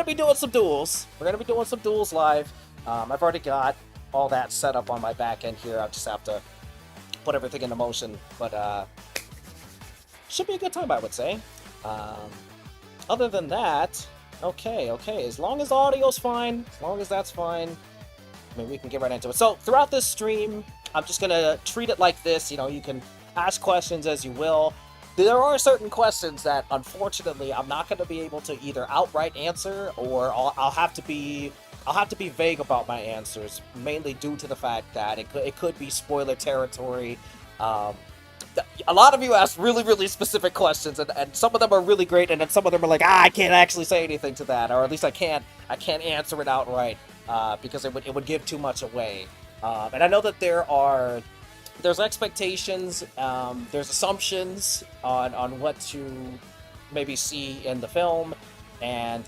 gonna be doing some duels. We're gonna be doing some duels live. I've already got all that set up on my back end here. I just have to put everything into motion. But should be a good time, I would say. Um, Other than that, okay. As long as the audio's fine, as long as that's fine, I mean, we can get right into it. So throughout this stream, I'm just gonna treat it like this. You know, you can ask questions as you will. There are certain questions that, unfortunately, I'm not gonna be able to either outright answer, or I'll have to be vague about my answers, mainly due to the fact that it could be spoiler territory. Um, a lot of you asked really specific questions, and some of them are really great, and then some of them are like, I can't actually say anything to that, or at least I can't answer it outright, because it would give too much away. And I know that there's expectations, there's assumptions on what to maybe see in the film, and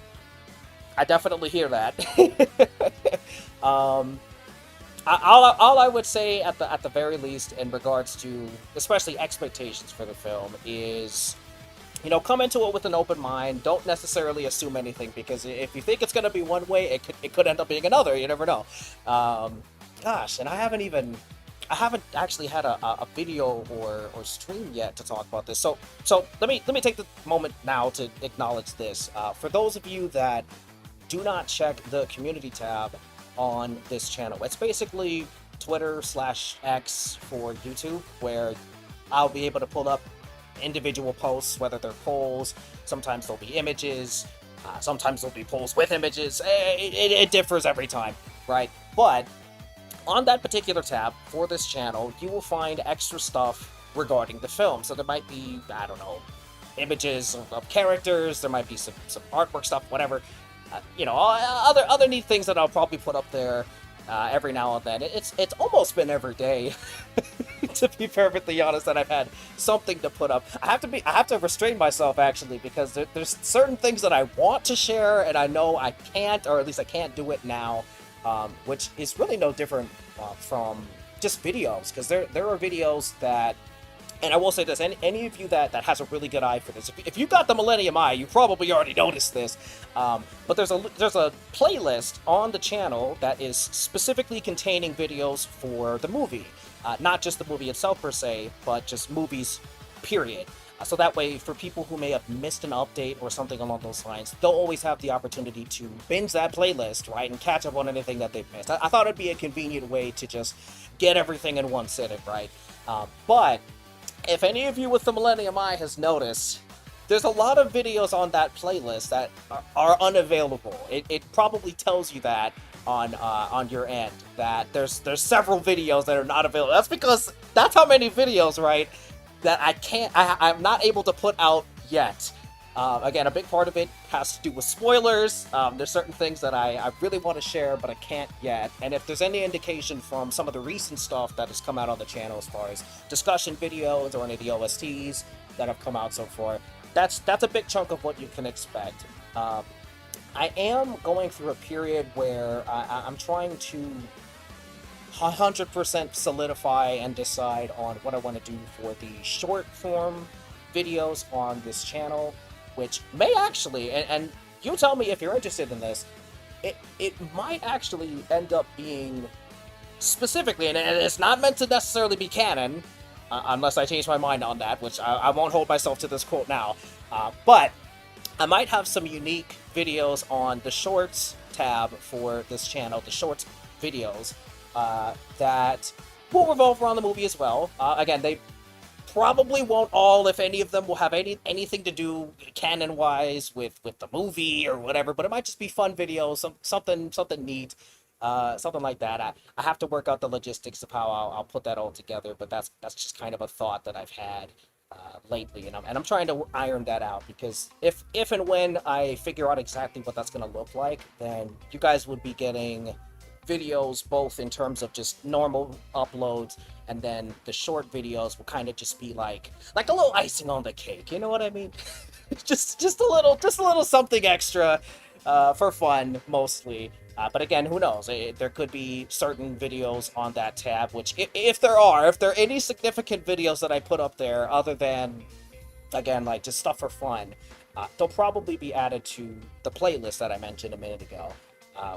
I definitely hear that. um, all I would say at the very least in regards to especially expectations for the film is, you know, come into it with an open mind. Don't necessarily assume anything, because if you think it's going to be one way, it could end up being another. You never know. Um, Gosh, and I haven't actually had a video or stream yet to talk about this. So let me take the moment now to acknowledge this. For those of you that do not check the community tab on this channel, it's basically Twitter/X for YouTube, where I'll be able to pull up individual posts, whether they're polls. Sometimes there'll be images. Sometimes there'll be polls with images. It differs every time, right? But on that particular tab for this channel, you will find extra stuff regarding the film. So there might be, I don't know, images of characters. There might be some artwork stuff, whatever. You know, other neat things that I'll probably put up there every now and then. It's almost been every day, to be perfectly honest, that I've had something to put up. I have to restrain myself, actually, because there's certain things that I want to share and I know I can't, or at least I can't do it now, which is really no different from just videos, because there are videos that, and I will say this, any of you that has a really good eye for this, if you got the Millennium Eye, you probably already noticed this, but there's a playlist on the channel that is specifically containing videos for the movie, not just the movie itself per se, but just movies, period. So that way, for people who may have missed an update or something along those lines, they'll always have the opportunity to binge that playlist, right, and catch up on anything that they've missed. I thought it'd be a convenient way to just get everything in one sitting, right? But if any of you with the Millennium Eye has noticed, there's a lot of videos on that playlist that are unavailable. It probably tells you that on your end, that there's several videos that are not available. That's because that's how many videos, right, that I'm not able to put out yet. Again, a big part of it has to do with spoilers. There's certain things that I really want to share, but I can't yet. And if there's any indication from some of the recent stuff that has come out on the channel, as far as discussion videos or any of the OSTs that have come out so far, that's a big chunk of what you can expect. I am going through a period where I'm trying to 100% solidify and decide on what I want to do for the short form videos on this channel, which may actually, and you tell me if you're interested in this, it might actually end up being specifically, and it's not meant to necessarily be canon, unless I change my mind on that, which I won't hold myself to this quote now, but I might have some unique videos on the shorts tab for this channel, the shorts videos, that will revolve around the movie as well. Again, they probably won't all, if any of them, will have anything to do canon-wise with the movie or whatever, but it might just be fun videos, something neat, something like that. I have to work out the logistics of how I'll put that all together, but that's just kind of a thought that I've had lately, and I'm trying to iron that out, because if and when I figure out exactly what that's going to look like, then you guys would be getting videos both in terms of just normal uploads, and then the short videos will kind of just be like a little icing on the cake, you know what I mean? just a little something extra for fun, mostly. But again, who knows? There could be certain videos on that tab, which if there are any significant videos that I put up there, other than, again, like just stuff for fun, they'll probably be added to the playlist that I mentioned a minute ago,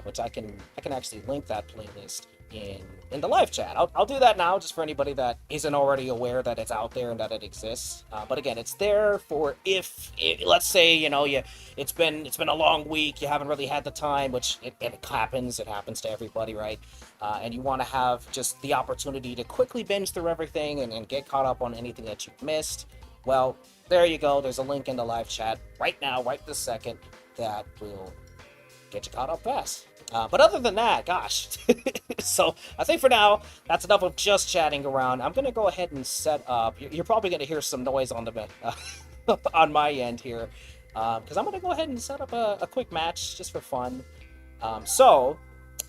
which I can actually link that playlist in the live chat. I'll do that now just for anybody that isn't already aware that it's out there and that it exists. But again, it's there for if let's say it's been a long week, you haven't really had the time, which it happens. It happens to everybody, right? And you want to have just the opportunity to quickly binge through everything and get caught up on anything that you've missed. Well, there you go. There's a link in the live chat right now, right this second, that will get you caught up fast. But other than that, gosh. So I think for now, that's enough of just chatting around. I'm going to go ahead and set up. You're probably going to hear some noise on the on my end here, because I'm going to go ahead and set up a quick match just for fun. So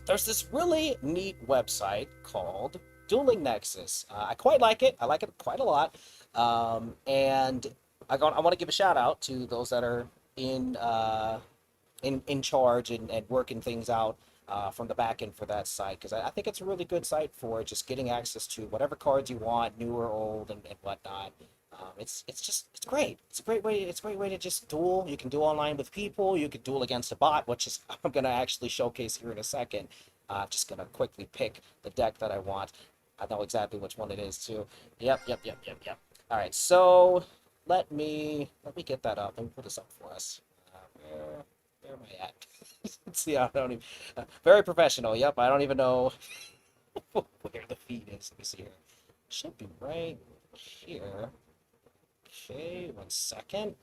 there's this really neat website called Dueling Nexus. I quite like it. I like it quite a lot. And I want to give a shout out to those that are in in charge and working things out from the back end for that site, because I think it's a really good site for just getting access to whatever cards you want, new or old, and whatnot. It's great. It's a great way to just duel. You can duel online with people. You can duel against a bot, which is I'm gonna actually showcase here in a second. Just gonna quickly pick the deck that I want. I know exactly which one it is too. Yep. All right, so let me get that up. Let me put this up for us. Where am I at? Let's see. I don't even. Very professional. Yep. I don't even know where the feed is. Let me see here. Should be right here. Okay. 1 second.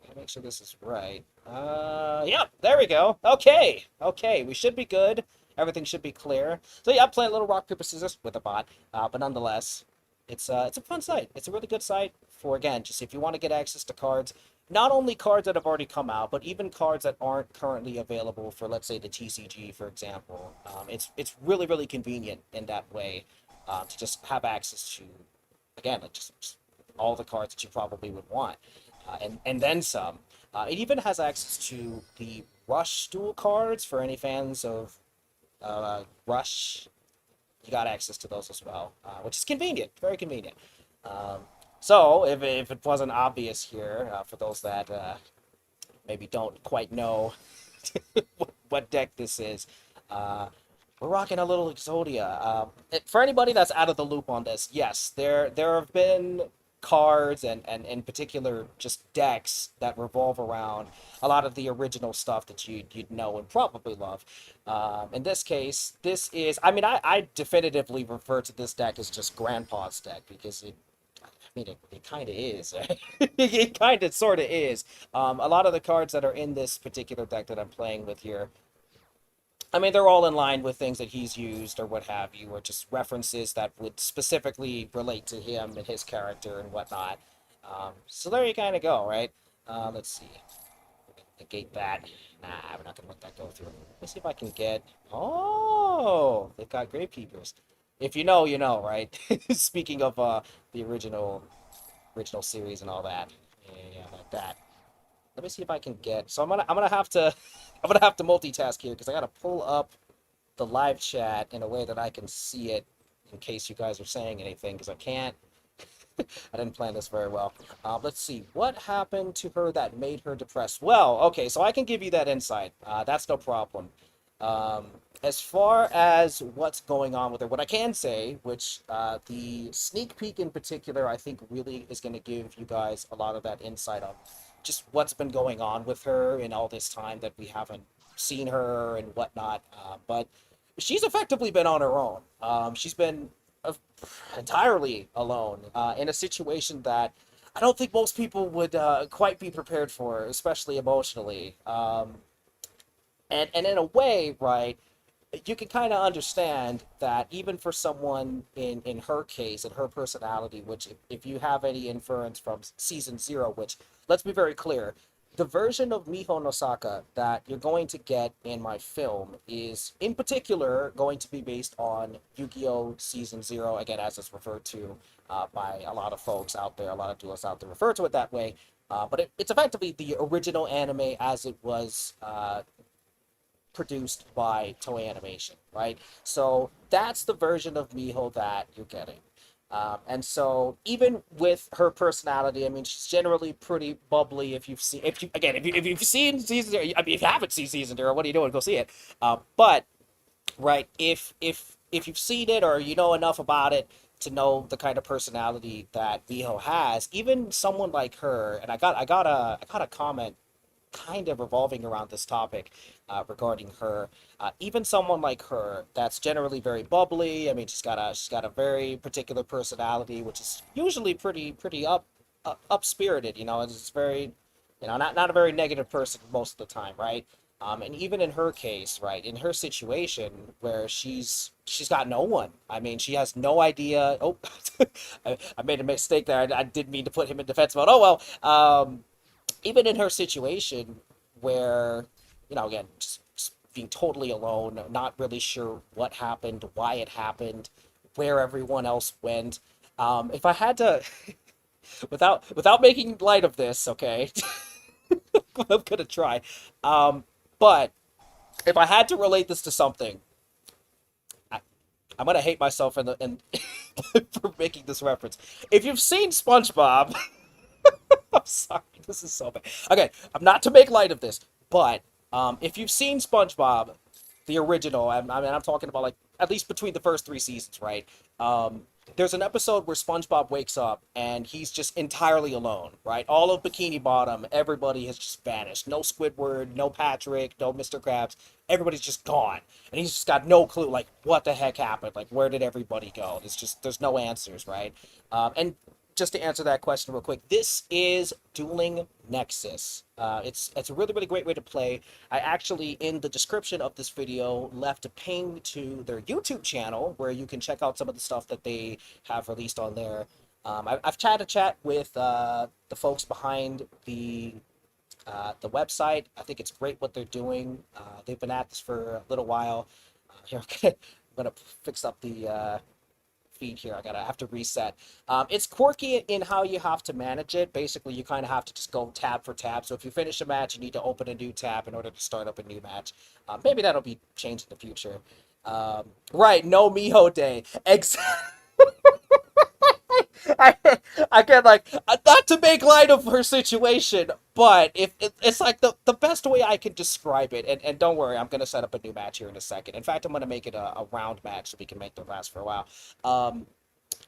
Gotta make sure this is right. Yep. There we go. Okay. Okay. We should be good. Everything should be clear. So yeah, I'm playing a little rock paper scissors with a bot. But nonetheless, it's a fun site. It's a really good site for, again, just if you want to get access to cards, not only cards that have already come out, but even cards that aren't currently available for, let's say, the TCG, for example. It's really convenient in that way, to just have access to, again, like just all the cards that you probably would want, and then some. It even has access to the Rush dual cards for any fans of Rush. You got access to those as well, which is convenient, very convenient. Um, so if it wasn't obvious here, for those that maybe don't quite know what deck this is, uh, we're rocking a little Exodia. For anybody that's out of the loop on this, yes, there have been cards and in particular just decks that revolve around a lot of the original stuff that you'd know and probably love. In this case, this is, I mean, I definitively refer to this deck as just Grandpa's deck, because I mean, it kind of is. It kind of sort of is. A lot of the cards that are in this particular deck that I'm playing with here, I mean, they're all in line with things that he's used or what have you, or just references that would specifically relate to him and his character and whatnot. So there you kind of go, right? Let's see. Negate that. Nah, we're not gonna let that go through. Let me see if I can get. Oh, they've got Gravekeepers. If you know, you know, right? Speaking of the original series and all that, yeah, like that. Let me see if I can get. So I'm gonna have to I'm gonna have to multitask here because I gotta pull up the live chat in a way that I can see it in case you guys are saying anything, because I can't. I didn't plan this very well. Let's see. What happened to her that made her depressed? Well, okay, so I can give you that insight. That's no problem. Um, as far as what's going on with her, what I can say, which the sneak peek in particular, I think really is going to give you guys a lot of that insight on just what's been going on with her in all this time that we haven't seen her and whatnot. But she's effectively been on her own. She's been uh, entirely alone in a situation that I don't think most people would quite be prepared for, especially emotionally. And in a way, right, you can kind of understand that even for someone in her case and her personality, which if you have any inference from season zero, which let's be very clear, the version of Miho Nosaka that you're going to get in my film is in particular going to be based on Yu-Gi-Oh! Season Zero, again, as it's referred to by a lot of folks out there, a lot of duelists out there refer to it that way. But it's effectively the original anime as it was produced by Toei Animation, right? So that's the version of Miho that you're getting. And so even with her personality, I mean, she's generally pretty bubbly. If you've seen, if you again, if you've seen season zero, I mean, if you haven't seen season zero, what are you doing? Go see it. But right, if you've seen it or you know enough about it to know the kind of personality that Miho has, even someone like her, and I got a comment kind of revolving around this topic regarding her. Even someone like her, that's generally very bubbly. I mean, she's got a very particular personality, which is usually pretty up spirited. You know, it's very, you know, not a very negative person most of the time, right? And even in her case, right, in her situation where she's got no one. I mean, she has no idea. Oh, I made a mistake there. I didn't mean to put him in defense mode. Oh well. Even in her situation where, you know, again, just being totally alone, not really sure what happened, why it happened, where everyone else went. If I had to, without making light of this, okay, I'm gonna try. But if I had to relate this to something, I, I'm gonna hate myself in for making this reference. If you've seen SpongeBob, I'm sorry, this is so bad. Okay, I'm not to make light of this, but if you've seen SpongeBob, the original, I mean, I'm talking about like at least between the first three seasons, right? Um, there's an episode where SpongeBob wakes up and he's just entirely alone, right? All of Bikini Bottom, everybody has just vanished. No Squidward, no Patrick, no Mr. Krabs. Everybody's just gone, and he's just got no clue, like what the heck happened, like where did everybody go? There's no answers, right? And just to answer that question real quick, this is Dueling Nexus. It's a really great way to play. I actually in the description of this video left a ping to their YouTube channel where you can check out some of the stuff that they have released on there. I've had a chat with the folks behind the website. I think it's great what they're doing. They've been at this for a little while. Here, I'm gonna fix up the feed here. I have to reset. It's quirky in how you have to manage it. Basically, you kind of have to just go tab for tab. So if you finish a match, you need to open a new tab in order to start up a new match. Maybe that'll be changed in the future. Right, no Miho Day. Exactly. I, I get like not to make light of her situation, but if it's like the best way I can describe it, and don't worry, I'm gonna set up a new match here in a second. In fact, I'm gonna make it a round match so we can make them last for a while.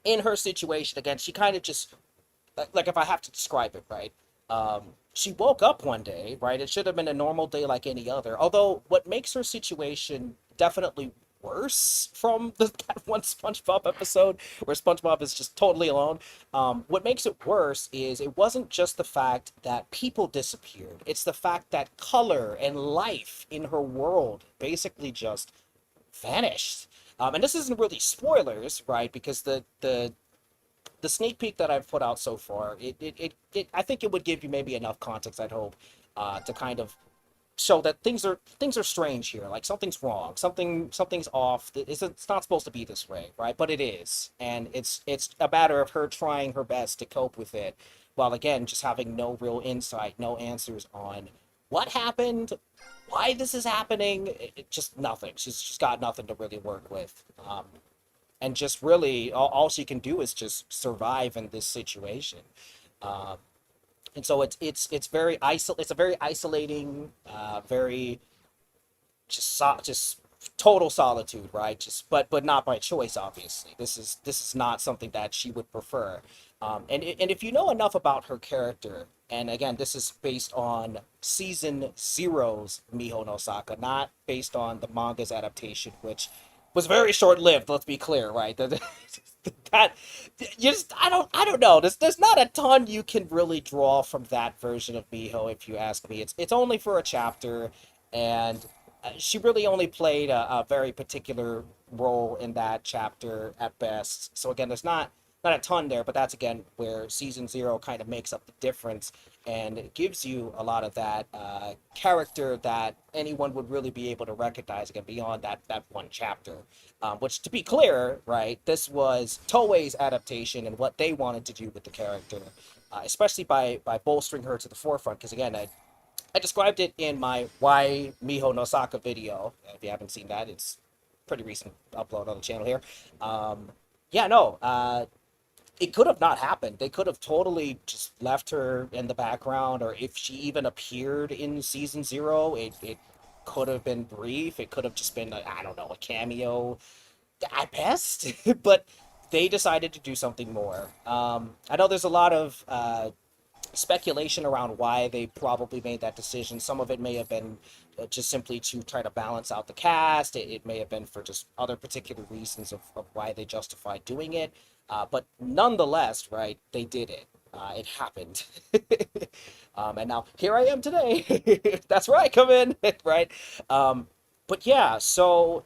In her situation, again, she kind of just like if I have to describe it right, she woke up one day, right? It should have been a normal day like any other. Although what makes her situation definitely worse from that one SpongeBob episode where SpongeBob is just totally alone. What makes it worse is it wasn't just the fact that people disappeared. It's the fact that color and life in her world basically just vanished. And this isn't really spoilers, right? Because the sneak peek that I've put out so far, I think it would give you maybe enough context, I'd hope, to kind of show that things are strange here. Like something's wrong, something's off. It's not supposed to be this way, right? But it is, and it's a matter of her trying her best to cope with it, while again just having no real insight, no answers on what happened, why this is happening. Just nothing. She's got nothing to really work with. And just really all she can do is just survive in this situation. Um, and so it's very it's a very isolating, very just total solitude, right? Just but not by choice, obviously. This is not something that she would prefer. And if you know enough about her character, and again, this is based on season zero's Miho no Saka, not based on the manga's adaptation, which was very short lived. Let's be clear, right? That you just I don't know. There's not a ton you can really draw from that version of Miho, if you ask me. It's only for a chapter, and she really only played a very particular role in that chapter at best. So again, there's not a ton there, but that's again where season zero kind of makes up the difference, and it gives you a lot of that character that anyone would really be able to recognize again beyond that one chapter. Which, to be clear, right, this was Toei's adaptation and what they wanted to do with the character, especially by bolstering her to the forefront. Because again, I described it in my Why Miho no Saka video. If you haven't seen that, it's pretty recent upload on the channel here. Yeah, no. it could have not happened. They could have totally just left her in the background, or if she even appeared in season zero, it could have been brief. It could have just been, I don't know, a cameo at best. But they decided to do something more. I know there's a lot of speculation around why they probably made that decision. Some of it may have been just simply to try to balance out the cast. It may have been for just other particular reasons of why they justified doing it. But nonetheless, right, they did it. It happened. And now here I am today. That's where I come in, right? But yeah, so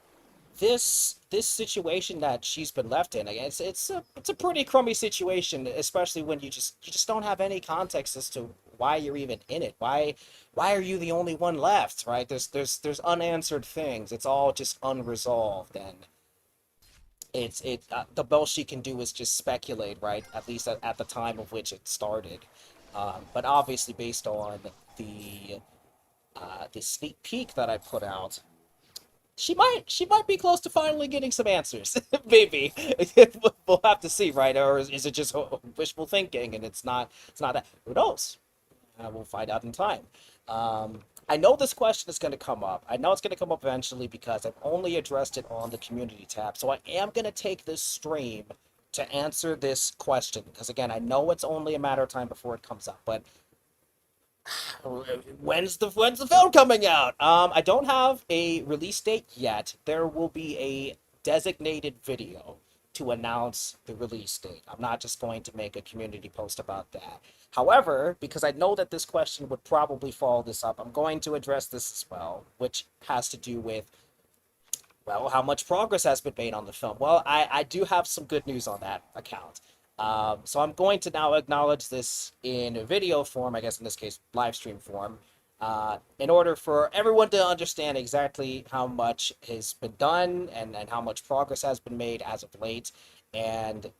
this situation that she's been left in, it's a pretty crummy situation, especially when you just don't have any context as to why you're even in it. Why are you the only one left, right? There's unanswered things. It's all just unresolved, and the most she can do is just speculate, right? At least at the time of which it started. But obviously, based on the the sneak peek that I put out, she might be close to finally getting some answers. Maybe we'll have to see, right? Or is it just wishful thinking and it's not that? Who knows? We'll find out in time. I know this question is going to come up. I know it's going to come up eventually because I've only addressed it on the community tab. So I am going to take this stream to answer this question because again, I know it's only a matter of time before it comes up, but when's the film coming out? I don't have a release date yet. There will be a designated video to announce the release date. I'm not just going to make a community post about that. However, because I know that this question would probably follow this up, I'm going to address this as well, which has to do with, well, how much progress has been made on the film? Well, I do have some good news on that account. So I'm going to now acknowledge this in video form, I guess in this case, live stream form, in order for everyone to understand exactly how much has been done and how much progress has been made as of late. And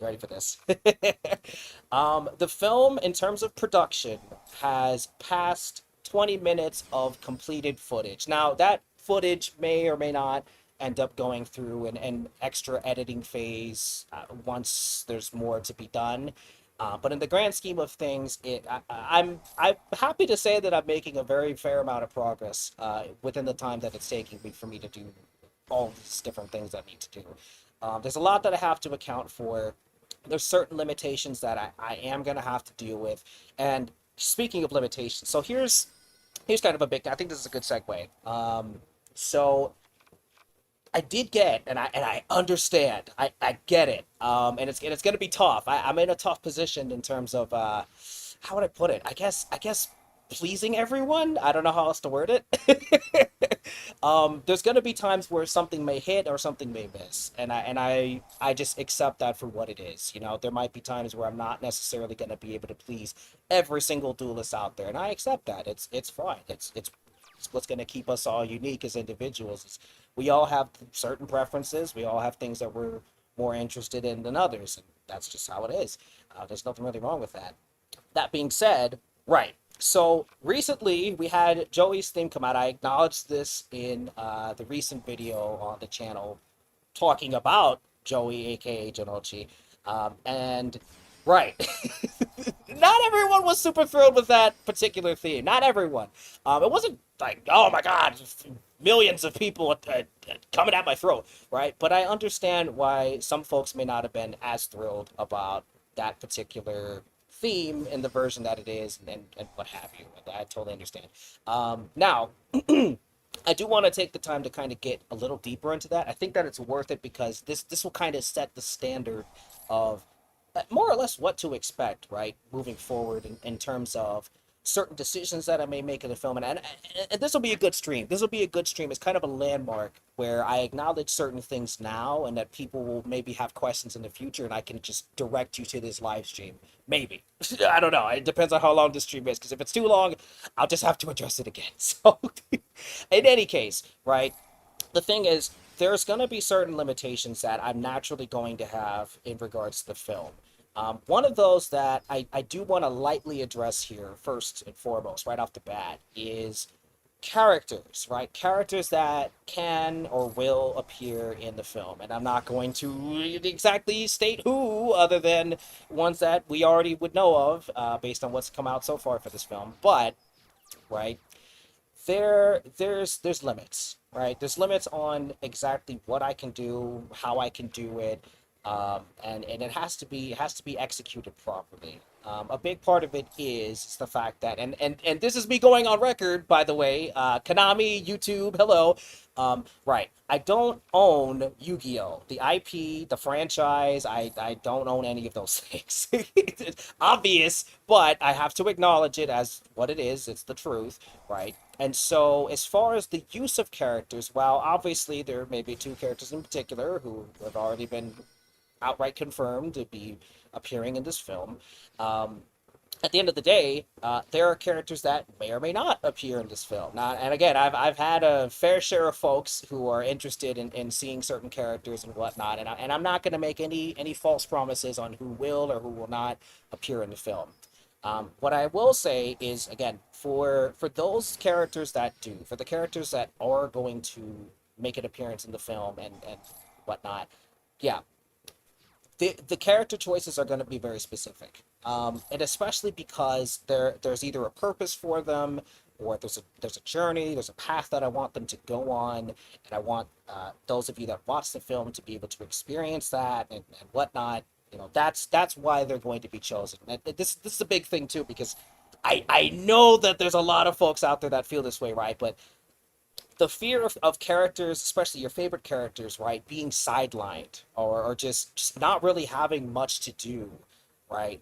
ready for this? The film, in terms of production, has passed 20 minutes of completed footage. Now, that footage may or may not end up going through an extra editing phase once there's more to be done. But in the grand scheme of things, I'm happy to say that I'm making a very fair amount of progress within the time that it's taking me for me to do all these different things I need to do. There's a lot that I have to account for. There's certain limitations that I am going to have to deal with. And speaking of limitations, so here's kind of a big, I think this is a good segue. So I did get, and I understand. I get it. And it's gonna be tough. I'm in a tough position in terms of how would I put it? I guess pleasing everyone. I don't know how else to word it. There's gonna be times where something may hit or something may miss, and I just accept that for what it is. You know, there might be times where I'm not necessarily gonna be able to please every single duelist out there, and I accept that. It's fine. It's what's going to keep us all unique as individuals. Is we all have certain preferences. We all have things that we're more interested in than others, and that's just how it is. There's nothing really wrong with that. That being said, right. So recently we had Joey's theme come out. I acknowledged this in the recent video on the channel talking about Joey, aka Janochi, and right. Not everyone was super thrilled with that particular theme. Not everyone. It wasn't like, oh my god, millions of people coming at my throat, right? But I understand why some folks may not have been as thrilled about that particular theme in the version that it is, and what have you. I totally understand. Now, I do want to take the time to kind of get a little deeper into that. I think that it's worth it because this will kind of set the standard of more or less what to expect, right, moving forward in terms of certain decisions that I may make in the film. And this will be a good stream. This will be a good stream. It's kind of a landmark where I acknowledge certain things now and that people will maybe have questions in the future and I can just direct you to this live stream. Maybe. I don't know. It depends on how long this stream is because if it's too long, I'll just have to address it again. So, in any case, right, the thing is, there's going to be certain limitations that I'm naturally going to have in regards to the film. One of those that I do want to lightly address here, first and foremost, right off the bat, is characters, right? Characters that can or will appear in the film. And I'm not going to exactly state who, other than ones that we already would know of, based on what's come out so far for this film. But, right, there's limits, right? There's limits on exactly what I can do, how I can do it, and it has to be executed properly. A big part of it is the fact that, and this is me going on record, by the way, Konami, YouTube, hello. Right, I don't own Yu-Gi-Oh, the IP, the franchise. I don't own any of those things. It's obvious, but I have to acknowledge it as what it is. It's the truth, right? And so, as far as the use of characters, well, obviously there may be two characters in particular who have already been outright confirmed to be appearing in this film. Um, at the end of the day, there are characters that may or may not appear in this film. Now, and again, I've had a fair share of folks who are interested in seeing certain characters and whatnot, and I'm not going to make any false promises on who will or who will not appear in the film. What I will say is, again, for those characters that do, for the characters that are going to make an appearance in the film and whatnot, yeah, the character choices are going to be very specific, and especially because there's either a purpose for them, or there's a journey, there's a path that I want them to go on, and I want those of you that watch the film to be able to experience that and whatnot. You know, that's why they're going to be chosen. And this is a big thing too, because I know that there's a lot of folks out there that feel this way, right? But the fear of characters, especially your favorite characters, right, being sidelined, or just not really having much to do, right?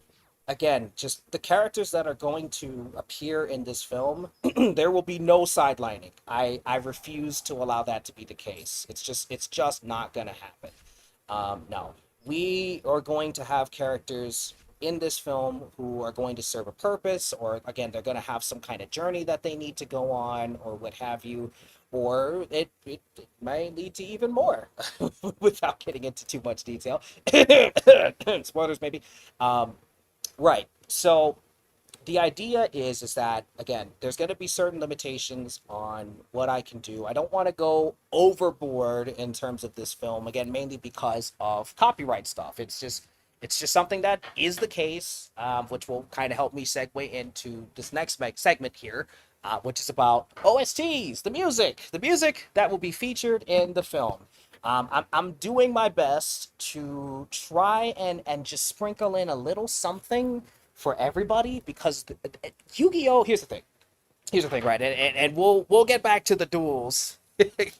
Again, just the characters that are going to appear in this film, there will be no sidelining. I refuse to allow that to be the case. It's just not gonna happen. No, we are going to have characters in this film who are going to serve a purpose, or again, they're going to have some kind of journey that they need to go on, or what have you, or it may lead to even more without getting into too much detail. Spoilers, maybe. Um, right. So the idea is that, again, there's going to be certain limitations on what I can do. I don't want to go overboard in terms of this film, again, mainly because of copyright stuff. It's just something that is the case, which will kind of help me segue into this next segment here, which is about OSTs, the music that will be featured in the film. I'm doing my best to try and just sprinkle in a little something for everybody, because Yu-Gi-Oh! Here's the thing, right? And we'll get back to the duels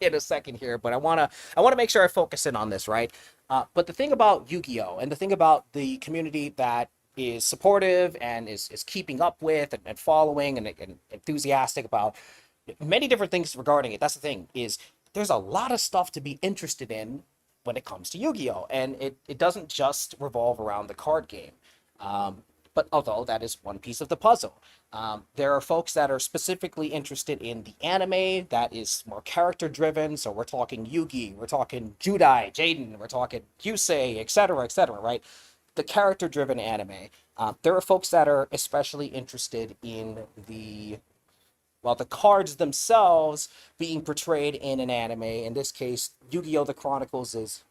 in a second here, but I wanna make sure I focus in on this, right? But the thing about Yu-Gi-Oh! And the thing about the community that is supportive and is keeping up with and following and enthusiastic about many different things regarding it. That's the thing, is there's a lot of stuff to be interested in when it comes to Yu-Gi-Oh! And it doesn't just revolve around the card game. Um, but although that is one piece of the puzzle, there are folks that are specifically interested in the anime that is more character driven. So we're talking Yugi, we're talking Judai, Jaden, we're talking Yusei, etc., right? The character driven anime. There are folks that are especially interested in the cards themselves being portrayed in an anime. In this case, Yu-Gi-Oh! The Chronicles is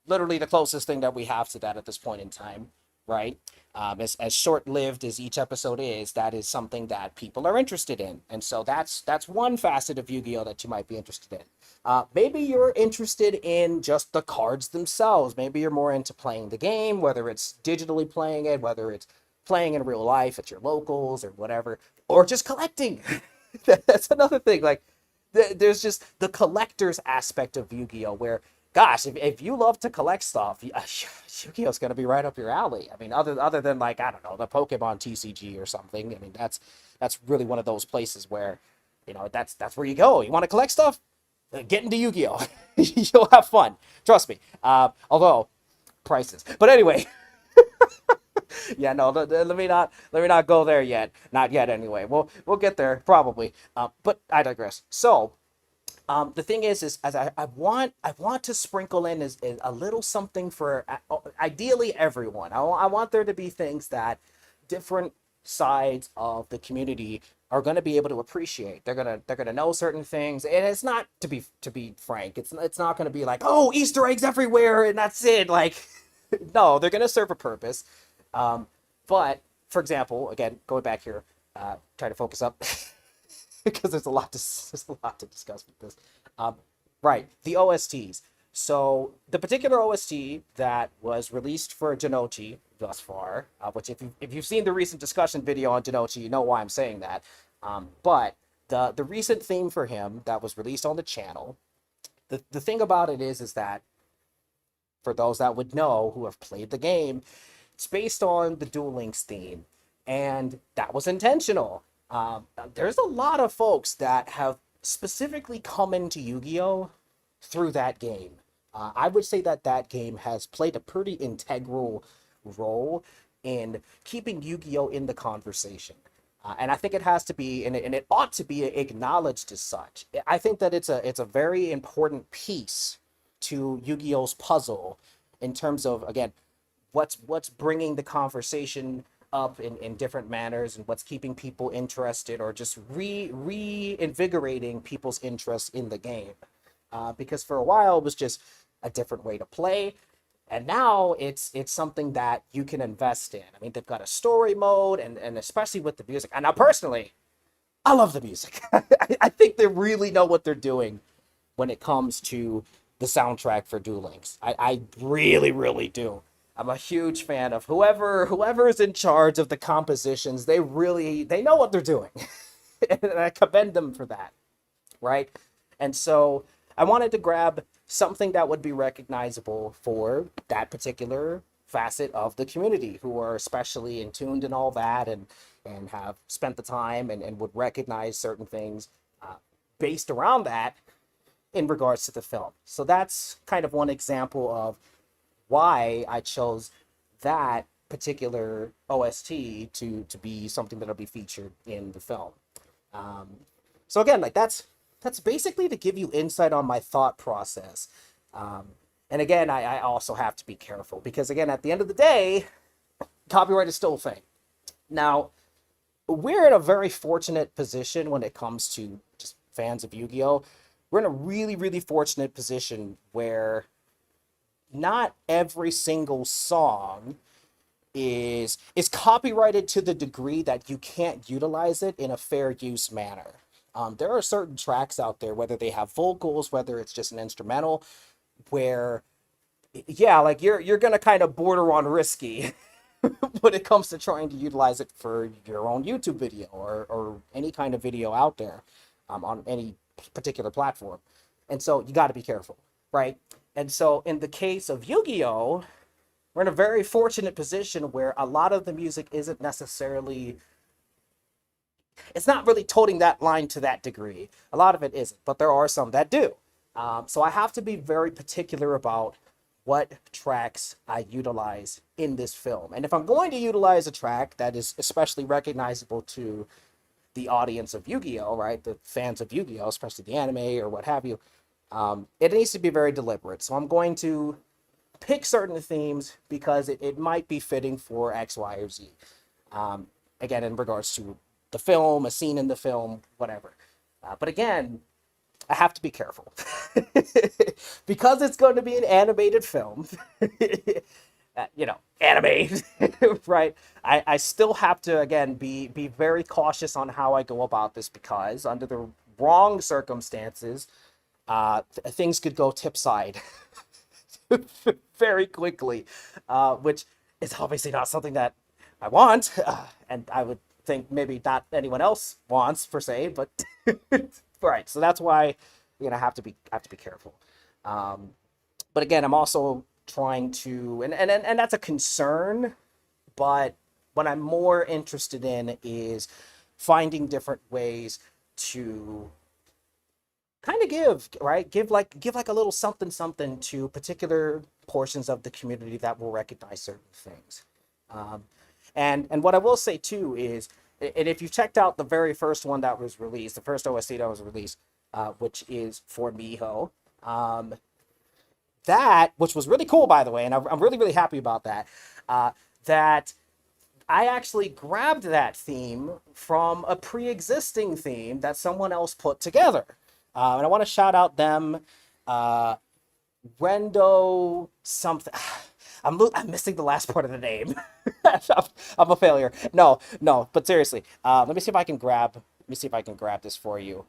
literally the closest thing that we have to that at this point in time, right? As short-lived as each episode is, that is something that people are interested in, and so that's one facet of Yu-Gi-Oh that you might be interested in. Maybe you're interested in just the cards themselves. Maybe you're more into playing the game, whether it's digitally playing it, whether it's playing in real life at your locals or whatever, or just collecting. That's another thing. Like, there's just the collector's aspect of Yu-Gi-Oh, where, gosh, if you love to collect stuff, Yu-Gi-Oh's going to be right up your alley. I mean, other than, like, I don't know, the Pokemon TCG or something. I mean, that's really one of those places where, that's where you go. You want to collect stuff? Get into Yu-Gi-Oh. You'll have fun. Trust me. Although prices. But anyway, yeah, no, let me not go there yet. Not yet, anyway. We'll get there probably. But I digress. So, the thing is as I want to sprinkle in is a little something for ideally everyone. I want there to be things that different sides of the community are going to be able to appreciate. They're going to know certain things, and it's not, to be frank, it's not going to be like, oh, Easter eggs everywhere and that's it. Like, no, they're going to serve a purpose. Um, but for example, again, going back here, try to focus up because there's a lot to discuss with this. Um, right, the OSTs. So the particular OST that was released for Janochi thus far, which if you've seen the recent discussion video on Janochi, you know why I'm saying that. But the recent theme for him that was released on the channel, the thing about it is that for those that would know who have played the game, it's based on the Duel Links theme, and that was intentional. There's a lot of folks that have specifically come into Yu-Gi-Oh through that game. I would say that that game has played a pretty integral role in keeping Yu-Gi-Oh in the conversation. And I think it has to be, and it ought to be acknowledged as such. I think that it's a very important piece to Yu-Gi-Oh's puzzle in terms of, again, what's bringing the conversation up in different manners, and what's keeping people interested, or just reinvigorating people's interest in the game. Because for a while it was just a different way to play, and now it's something that you can invest in. I mean, they've got a story mode, and especially with the music. And now personally, I love the music. I think they really know what they're doing when it comes to the soundtrack for Duel Links. I really, really do. I'm a huge fan of whoever is in charge of the compositions. They know what they're doing. And I commend them for that, right? And so I wanted to grab something that would be recognizable for that particular facet of the community, who are especially in tuned and all that, and have spent the time, and would recognize certain things based around that in regards to the film. So that's kind of one example of why I chose that particular OST to be something that'll be featured in the film. Um, so again, like that's basically to give you insight on my thought process. And again, I also have to be careful because, again, at the end of the day, copyright is still a thing. Now, we're in a very fortunate position when it comes to just fans of Yu-Gi-Oh! We're in a really, really fortunate position where not every single song is copyrighted to the degree that you can't utilize it in a fair use manner. There are certain tracks out there, whether they have vocals, whether it's just an instrumental, where, yeah, like you're gonna kind of border on risky when it comes to trying to utilize it for your own YouTube video, or any kind of video out there, on any particular platform. And so you got to be careful, right? And so in the case of Yu-Gi-Oh, we're in a very fortunate position where a lot of the music isn't necessarily, it's not really toting that line to that degree. A lot of it isn't, but there are some that do. So I have to be very particular about what tracks I utilize in this film. And if I'm going to utilize a track that is especially recognizable to the audience of Yu-Gi-Oh, right, the fans of Yu-Gi-Oh, especially the anime or what have you, it needs to be very deliberate. So I'm going to pick certain themes because it might be fitting for X, Y, or Z. Again, in regards to the film, a scene in the film, whatever. But again, I have to be careful because it's going to be an animated film. Anime, right? I still have to, again, be very cautious on how I go about this, because under the wrong circumstances, things could go tipside very quickly, which is obviously not something that I want, and I would think maybe not anyone else wants per se, but right. So that's why I have to be careful. But again, I'm also trying to, and that's a concern, but what I'm more interested in is finding different ways to kind of give like a little something something to particular portions of the community that will recognize certain things. And what I will say too is, and if you checked out the very first one that was released, the first OST that was released, which is for Miho, that, which was really cool, by the way, and I'm really, really happy about that, that I actually grabbed that theme from a pre-existing theme that someone else put together. And I want to shout out them, uh, Rendo something. I'm missing the last part of the name. I'm a failure. No, no, but seriously, let me see if I can grab. Let me see if I can grab this for you.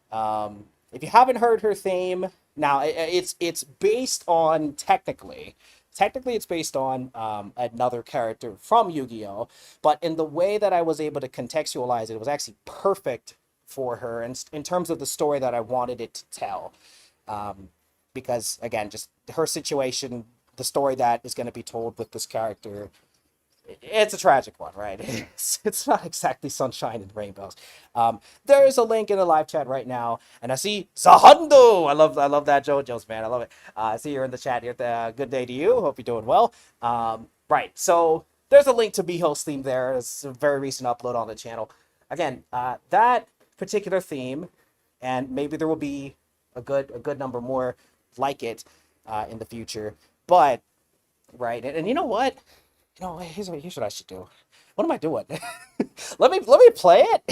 If you haven't heard her theme, now it's based on technically it's based on another character from Yu-Gi-Oh, but in the way that I was able to contextualize it, it was actually perfect for her, and in terms of the story that I wanted it to tell. Um, because again, just her situation, the story that is going to be told with this character, it's a tragic one, right? It's not exactly sunshine and rainbows. There is a link in the live chat right now, and I see Zahundo. I love that JoJo's, man. I love it. I see you're in the chat here. Good day to you. Hope you're doing well. Right. So there's a link to Miho's theme there. It's a very recent upload on the channel. Again, that particular theme, and maybe there will be a good number more like it in the future. But right, and you know what? Here's what I should do. What am I doing? let me play it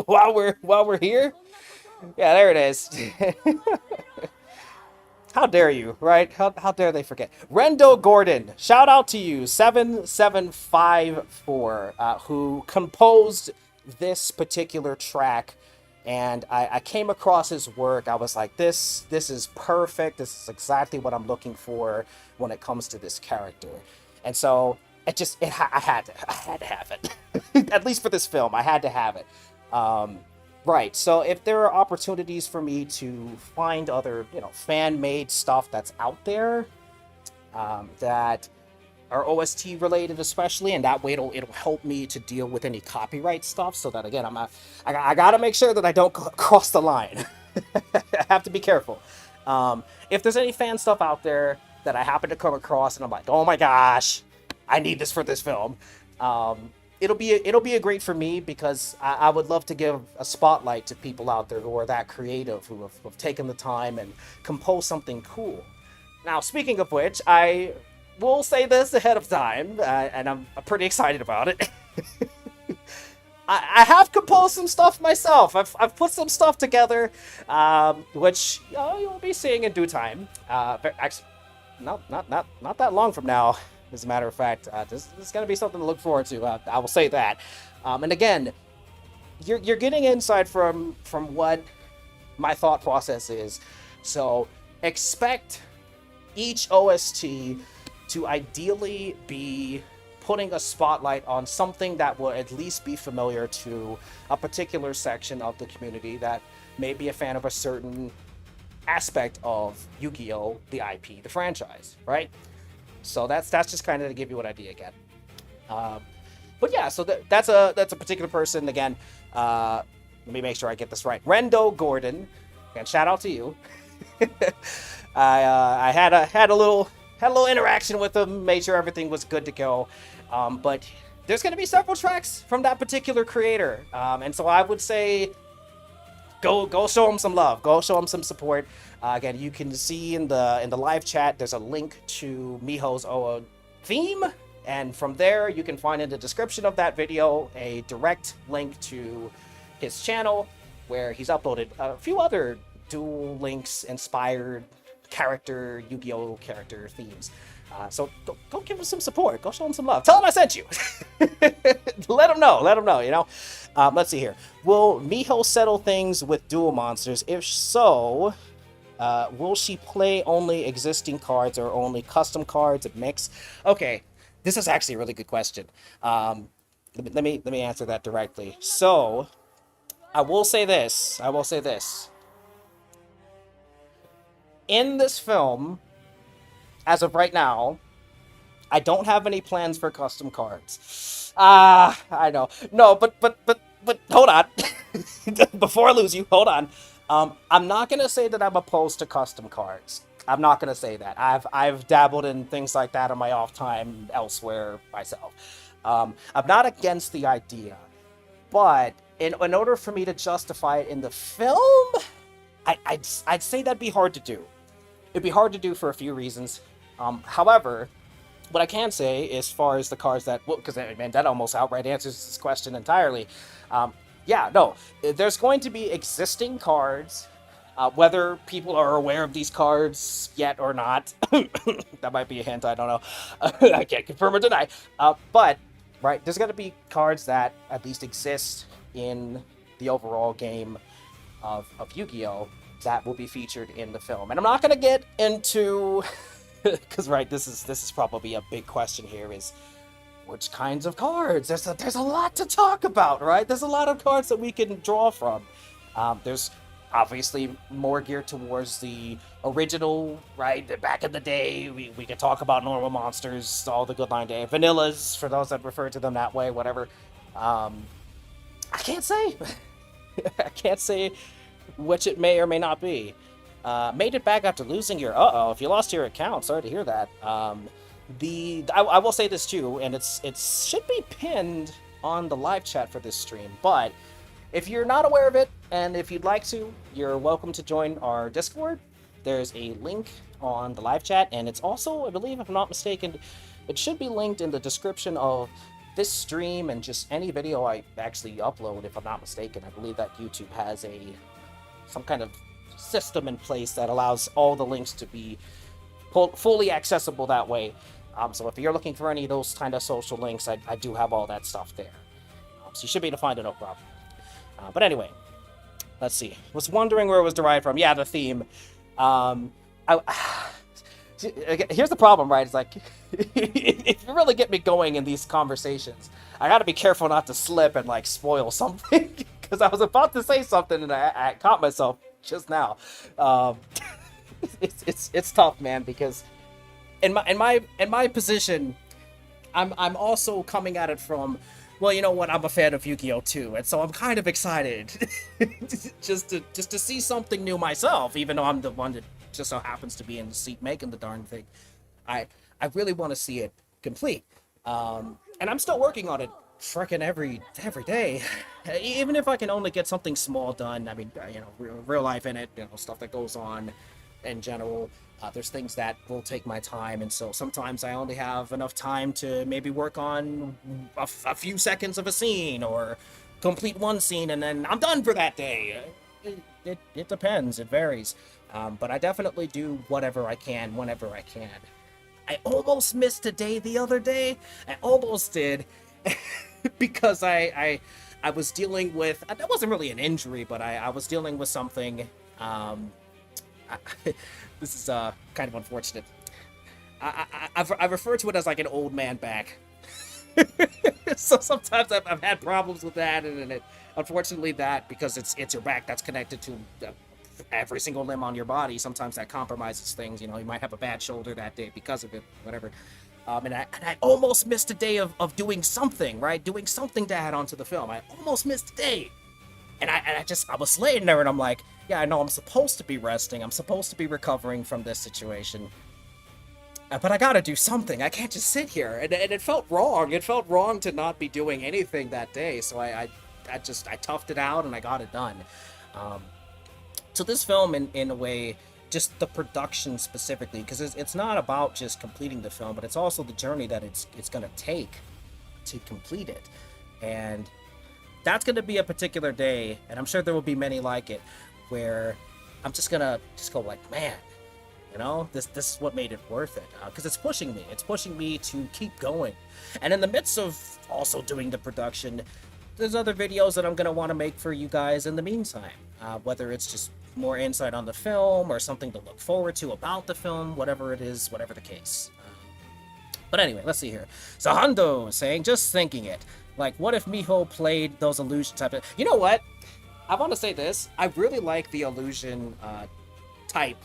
while we're here. Yeah, there it is. How dare you, right? How dare they forget? Rendo Gordon, shout out to you, 7754, who composed this particular track. And I came across his work. I was like, this is perfect. This is exactly what I'm looking for when it comes to this character. And so I had to have it. At least for this film, I had to have it. Right. So if there are opportunities for me to find other, fan-made stuff that's out there, that are OST related, especially, and that way it'll help me to deal with any copyright stuff. So that again, I gotta make sure that I don't cross the line. I have to be careful. If there's any fan stuff out there that I happen to come across, and I'm like, oh my gosh, I need this for this film. It'll be a great for me, because I would love to give a spotlight to people out there who are that creative, who have taken the time and composed something cool. Now, speaking of which, I will say this ahead of time, and I'm pretty excited about it. I have composed some stuff myself. I've put some stuff together, which you'll be seeing in due time. Actually, not that long from now. As a matter of fact, this is going to be something to look forward to. I will say that. And again, you're getting insight from what my thought process is. So expect each OST to ideally be putting a spotlight on something that will at least be familiar to a particular section of the community that may be a fan of a certain aspect of Yu-Gi-Oh, the IP, the franchise, right? So that's just kind of to give you an idea again. But yeah, so that's a particular person again. Let me make sure I get this right. Rendo Gordon, and shout out to you. I had a little interaction with him, made sure everything was good to go. But there's going to be several tracks from that particular creator, and so I would say go show him some love, go show him some support. Again, you can see in the live chat there's a link to Miho's OO theme, and from there you can find in the description of that video a direct link to his channel where he's uploaded a few other Duel Links inspired Yu-Gi-Oh character themes. So go give him some support. Go show him some love. Tell him I sent you. Let him know. Let's see here. Will Miho settle things with duel monsters? If so, will she play only existing cards or only custom cards, a mix? Okay, this is actually a really good question. Let me answer that directly. So, I will say this. In this film, as of right now, I don't have any plans for custom cards. I know. No, but hold on. Before I lose you, hold on. I'm not gonna say that I'm opposed to custom cards. I'm not gonna say that. I've dabbled in things like that on my off time elsewhere myself. I'm not against the idea, but in order for me to justify it in the film, I'd say that'd be hard to do. It'd be hard to do for a few reasons. However, what I can say as far as the cards that, well, because man, that almost outright answers this question entirely. Yeah, no, there's going to be existing cards. Whether people are aware of these cards yet or not, that might be a hint. I don't know. I can't confirm or deny. But right, there's going to be cards that at least exist in the overall game of Yu-Gi-Oh that will be featured in the film. And I'm not going to get into because right, this is probably a big question here is which kinds of cards. There's a lot to talk about, right? There's a lot of cards that we can draw from. There's obviously more geared towards the original, right? Back in the day, we could talk about normal monsters, all the good line day, vanillas for those that refer to them that way, whatever. I can't say. I can't say which it may or may not be. Made it back after losing your. If you lost your account, sorry to hear that. I will say this too, and it should be pinned on the live chat for this stream. But if you're not aware of it, and if you'd like to, you're welcome to join our Discord. There's a link on the live chat, and it's also, I believe, if I'm not mistaken, it should be linked in the description of this stream and just any video I actually upload. If I'm not mistaken, I believe that YouTube has some kind of system in place that allows all the links to be fully accessible that way. So if you're looking for any of those kind of social links, I do have all that stuff there. So you should be able to find it, no problem. But anyway, let's see. Was wondering where it was derived from. Yeah, the theme. Here's the problem, right? It's like, if you really get me going in these conversations, I gotta be careful not to slip and like spoil something, because I was about to say something and I caught myself just now. It's tough, man, because in my position, I'm also coming at it from, well, you know what? I'm a fan of Yu-Gi-Oh too, and so I'm kind of excited just to see something new myself, even though I'm the one that just so happens to be in the seat making the darn thing. I really want to see it complete, and I'm still working on it, frickin' every day. Even if I can only get something small done. I mean, real life in it, stuff that goes on in general. There's things that will take my time, and so sometimes I only have enough time to maybe work on a few seconds of a scene or complete one scene, and then I'm done for that day. It depends. It varies. But I definitely do whatever I can whenever I can. I almost missed a day the other day. I almost did because I was dealing with, that wasn't really an injury, but I was dealing with something. This is kind of unfortunate. I refer to it as like an old man back. So sometimes I've had problems with that, and unfortunately that, because it's your back that's connected to every single limb on your body, sometimes that compromises things. You might have a bad shoulder that day because of it, whatever. And I almost missed a day of doing something, right? Doing something to add on to the film. I almost missed a day. And I was laying there and I'm like, yeah, I know I'm supposed to be resting. I'm supposed to be recovering from this situation. But I gotta do something. I can't just sit here. And it felt wrong. It felt wrong to not be doing anything that day. So I toughed it out and I got it done. So this film, in a way, just the production specifically, because it's not about just completing the film, but it's also the journey that it's going to take to complete it. And that's going to be a particular day, and I'm sure there will be many like it, where I'm just going to go like, man, this is what made it worth it. Because it's pushing me. It's pushing me to keep going. And in the midst of also doing the production, there's other videos that I'm going to want to make for you guys in the meantime. Whether it's just more insight on the film or something to look forward to about the film, whatever it is, whatever the case. But anyway, let's see here. So Hondo saying, just thinking it. Like, what if Miho played those illusion type of... You know what? I want to say this. I really like the illusion type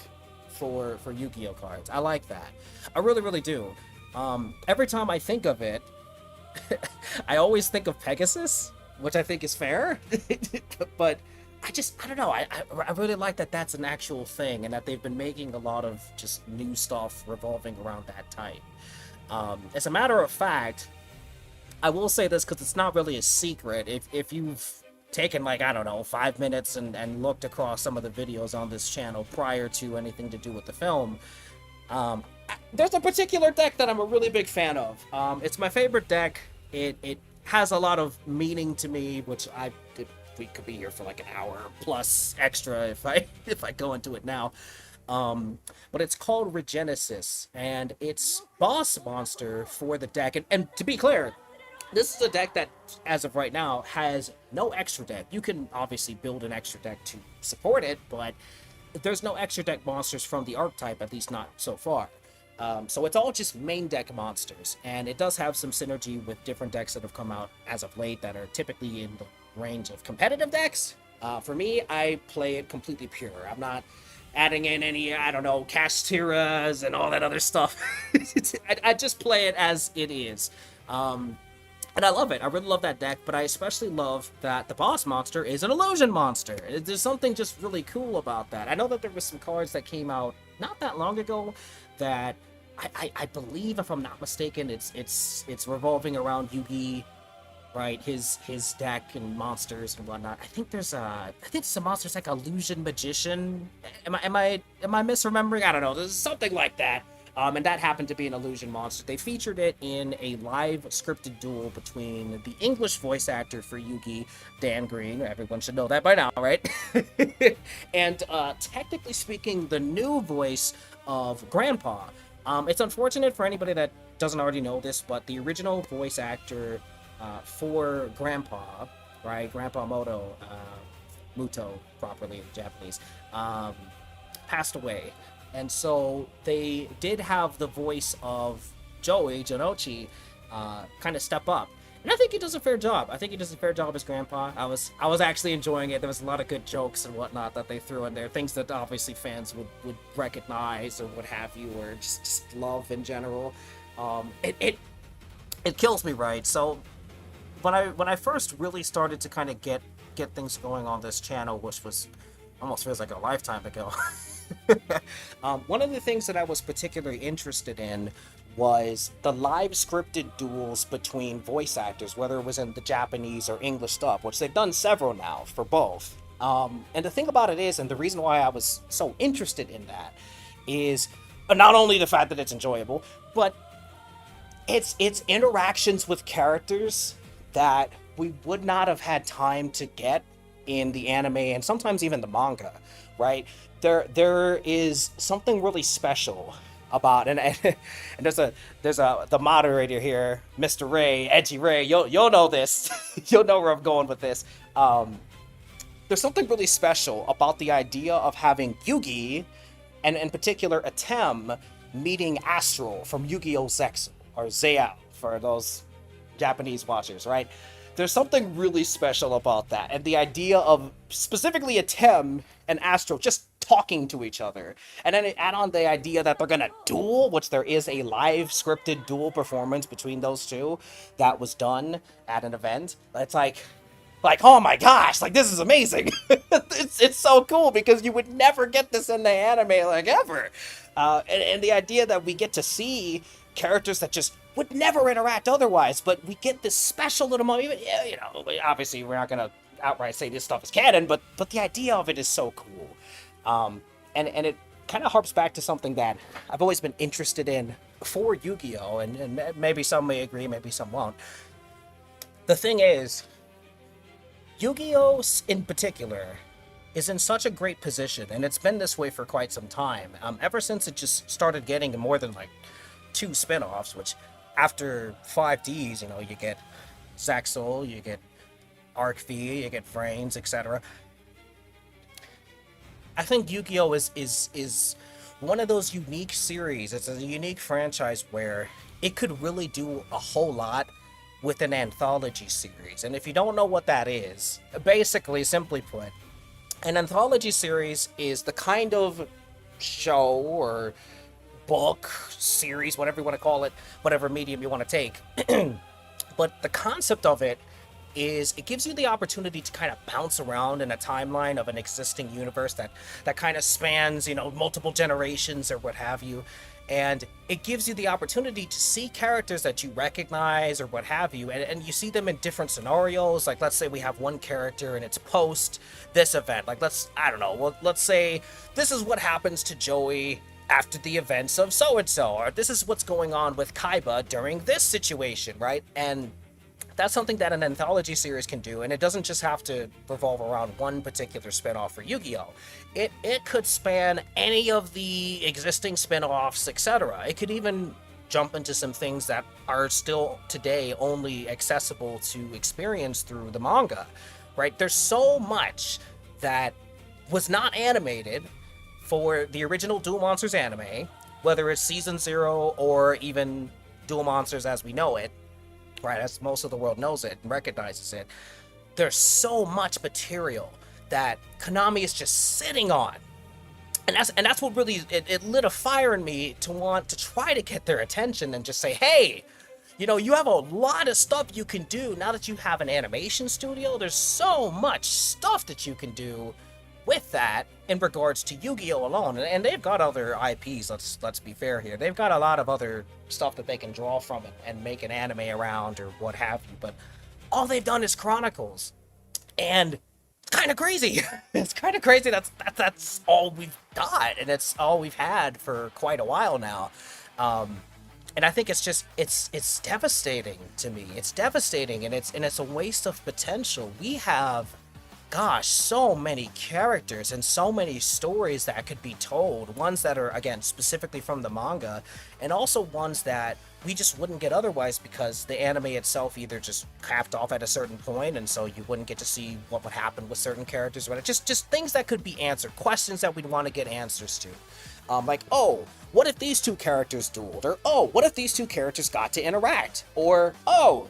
for Yu-Gi-Oh cards. I like that. I really, really do. Every time I think of it, I always think of Pegasus, which I think is fair. But I don't know. I really like that that's an actual thing, and that they've been making a lot of just new stuff revolving around that type. As a matter of fact, I will say this because it's not really a secret. If you've taken, like, I don't know, 5 minutes and looked across some of the videos on this channel prior to anything to do with the film, There's a particular deck that I'm a really big fan of. It's my favorite deck. It has a lot of meaning to me, which we could be here for like an hour plus extra if I if I go into it now. But it's called Regenesis, and it's boss monster for the deck. And to be clear, this is a deck that, as of right now, has no extra deck. You can obviously build an extra deck to support it, but there's no extra deck monsters from the archetype, at least not so far. So it's all just main deck monsters, and it does have some synergy with different decks that have come out as of late that are typically in the range of competitive decks. For me, I play it completely pure. I'm not adding in any, I don't know, Castiras and all that other stuff. I just play it as it is. And I love it. I really love that deck, but I especially love that the boss monster is an illusion monster. There's something just really cool about that. I know that there was some cards that came out not that long ago that I believe, if I'm not mistaken, it's revolving around Yugi, right? His deck and monsters and whatnot. I think some monsters like Illusion Magician. Am I misremembering? I don't know. There's something like that. And that happened to be an illusion monster. They featured it in a live scripted duel between the English voice actor for Yugi, Dan Green. Everyone should know that by now, right? And technically speaking, the new voice of Grandpa. It's unfortunate for anybody that doesn't already know this, but the original voice actor for Grandpa, right, Grandpa Muto, properly in Japanese, passed away. And so they did have the voice of Joey Janochi kind of step up. And I think he does a fair job. I think he does a fair job as Grandpa. I was actually enjoying it. There was a lot of good jokes and whatnot that they threw in there. Things that obviously fans would recognize or what have you, or just love in general. It kills me, right? So when I first really started to kind of get things going on this channel, which was almost feels like a lifetime ago. One of the things that I was particularly interested in was the live scripted duels between voice actors, whether it was in the Japanese or English dub, which they've done several now for both. And the thing about it is, and the reason why I was so interested in that, is not only the fact that it's enjoyable, but it's interactions with characters that we would not have had time to get in the anime and sometimes even the manga, right? There is something really special about, and there's the moderator here, Mr. Ray, Edgy Ray. You'll know this. You'll know where I'm going with this. There's something really special about the idea of having Yugi, and in particular Atem, meeting Astral from Yu-Gi-Oh! Zexal, or Zayao for those Japanese watchers, right? There's something really special about that, and the idea of specifically Atem and Astro just talking to each other, and then add on the idea that they're gonna duel, which there is a live scripted duel performance between those two that was done at an event. It's like oh my gosh, like this is amazing. it's so cool because you would never get this in the anime, like ever. And the idea that we get to see characters that just would never interact otherwise, but we get this special little moment. You know, obviously we're not gonna outright say this stuff is canon, but the idea of it is so cool. And it kind of harps back to something that I've always been interested in for Yu-Gi-Oh! And maybe some may agree, maybe some won't. The thing is, Yu-Gi-Oh! In particular is in such a great position, and it's been this way for quite some time. Ever since it just started getting more than like 2 spin-offs, which after 5Ds, you know, you get Zaxel, you get Arc V, you get Vrains, etc. I think Yu-Gi-Oh! is one of those unique series. It's a unique franchise where it could really do a whole lot with an anthology series. And if you don't know what that is, basically, simply put, an anthology series is the kind of show or book, series, whatever you want to call it, whatever medium you want to take. But the concept of it is it gives you the opportunity to kind of bounce around in a timeline of an existing universe that kind of spans, you know, multiple generations or what have you. And it gives you the opportunity to see characters that you recognize or what have you, and you see them in different scenarios. Like, let's say we have one character and it's post this event. Like, let's say this is what happens to Joey after the events of so and so, or this is what's going on with Kaiba during this situation, right? And that's something that an anthology series can do, and it doesn't just have to revolve around one particular spinoff for Yu-Gi-Oh! It could span any of the existing spin-offs, etc. It could even jump into some things that are still today only accessible to experience through the manga, right? There's so much that was not animated for the original Duel Monsters anime, whether it's Season 0 or even Duel Monsters as we know it, right, as most of the world knows it and recognizes it. There's so much material that Konami is just sitting on. And that's what really, it lit a fire in me to want to try to get their attention and just say, hey, you know, you have a lot of stuff you can do now that you have an animation studio. There's so much stuff that you can do with that in regards to Yu-Gi-Oh! Alone. And they've got other IPs, let's be fair here. They've got a lot of other stuff that they can draw from and make an anime around or what have you. But all they've done is Chronicles. And kind of crazy. It's kind of crazy. That's all we've got, and it's all we've had for quite a while now. And I think it's just it's devastating to me. It's devastating, and it's a waste of potential. We have, gosh, so many characters and so many stories that could be told. Ones that are, again, specifically from the manga, and also ones that we just wouldn't get otherwise because the anime itself either just capped off at a certain point, and so you wouldn't get to see what would happen with certain characters. But just things that could be answered, questions that we'd want to get answers to. Like, oh, what if these two characters dueled? Or, oh, what if these two characters got to interact? Or, oh,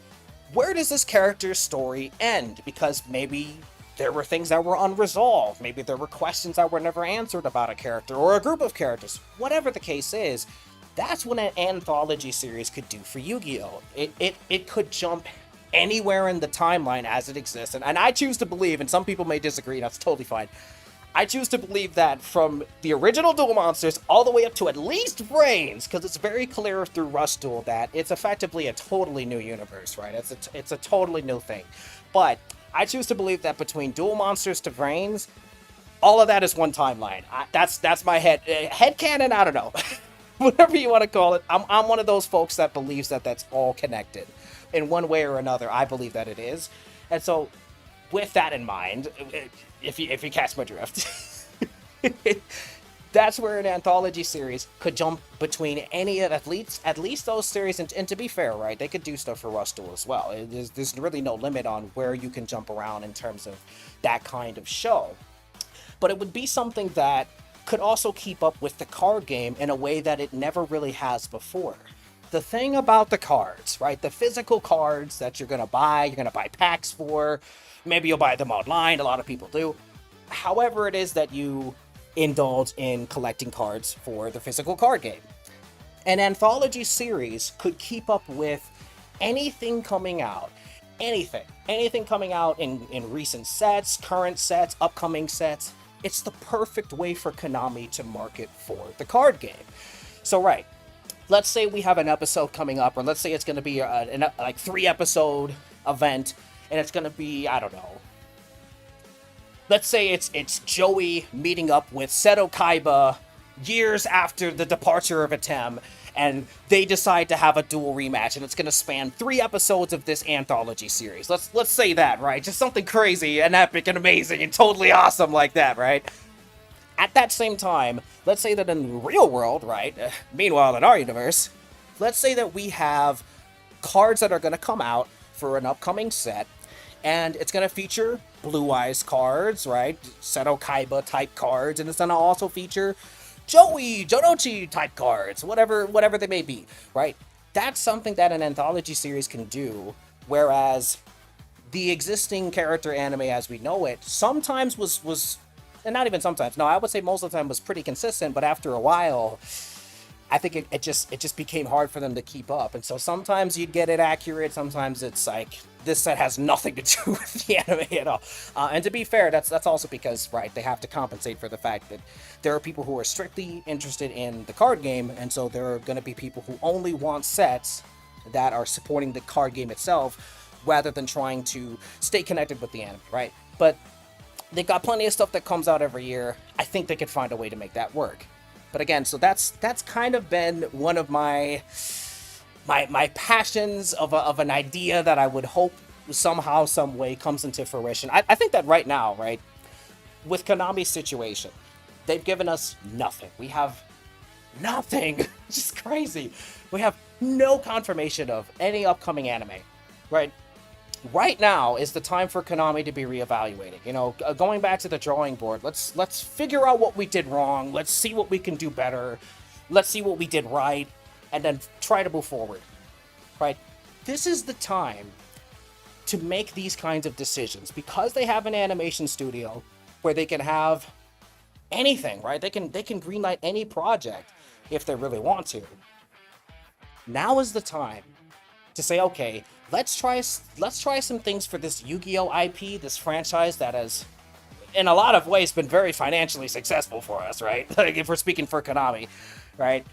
where does this character's story end? Because maybe there were things that were unresolved. Maybe there were questions that were never answered about a character or a group of characters. Whatever the case is, that's what an anthology series could do for Yu-Gi-Oh! It could jump anywhere in the timeline as it exists. And I choose to believe, and some people may disagree, that's totally fine. I choose to believe that from the original Duel Monsters all the way up to at least Brains, because it's very clear through Rush Duel that it's effectively a totally new universe, right? It's a totally new thing. But I choose to believe that between Duel Monsters to Brains, all of that is one timeline. That's my headcanon, I don't know. Whatever you want to call it. I'm one of those folks that believes that that's all connected. In one way or another, I believe that it is. And so, with that in mind, if you catch my drift, that's where an anthology series could jump between any of at least those series. And to be fair, right, they could do stuff for Rush Duel as well. There's really no limit on where you can jump around in terms of that kind of show. But it would be something that could also keep up with the card game in a way that it never really has before. The thing about the cards, right, the physical cards that you're going to buy packs for, maybe you'll buy them online, a lot of people do. However it is that you indulge in collecting cards for the physical card game. An anthology series could keep up with anything coming out. Anything coming out in recent sets, current sets, upcoming sets. It's the perfect way for Konami to market for the card game. So, right, let's say we have an episode coming up, or let's say it's going to be a 3-episode event, and it's going to be, I don't know, let's say it's Joey meeting up with Seto Kaiba years after the departure of Atem, and they decide to have a duel rematch, and it's going to span 3 episodes of this anthology series. Let's say that, right? Just something crazy and epic and amazing and totally awesome like that, right? At that same time, let's say that in the real world, right? Meanwhile, in our universe, let's say that we have cards that are going to come out for an upcoming set, and it's going to feature Blue Eyes cards, right? Seto Kaiba type cards, and it's going to also feature Joey, Jonochi type cards, whatever they may be, right? That's something that an anthology series can do, whereas the existing character anime as we know it sometimes was and not even sometimes, no, I would say most of the time was pretty consistent, but after a while, I think it just became hard for them to keep up. And so sometimes you'd get it accurate, sometimes it's like, this set has nothing to do with the anime at all. And to be fair, that's also because, right, they have to compensate for the fact that there are people who are strictly interested in the card game, and so there are going to be people who only want sets that are supporting the card game itself, rather than trying to stay connected with the anime, right? But they've got plenty of stuff that comes out every year. I think they could find a way to make that work. But again, so that's kind of been one of my passions of an idea that I would hope somehow, some way comes into fruition. I think that right now, right, with Konami's situation, they've given us nothing. We have nothing. It's just crazy. We have no confirmation of any upcoming anime, right? Right now is the time for Konami to be reevaluating. You know, going back to the drawing board. Let's figure out what we did wrong. Let's see what we can do better. Let's see what we did right, and then try to move forward. Right? This is the time to make these kinds of decisions because they have an animation studio where they can have anything. Right? They can greenlight any project if they really want to. Now is the time to say, okay, let's try some things for this Yu-Gi-Oh IP, this franchise that has, in a lot of ways, been very financially successful for us, right? Like if we're speaking for Konami, right?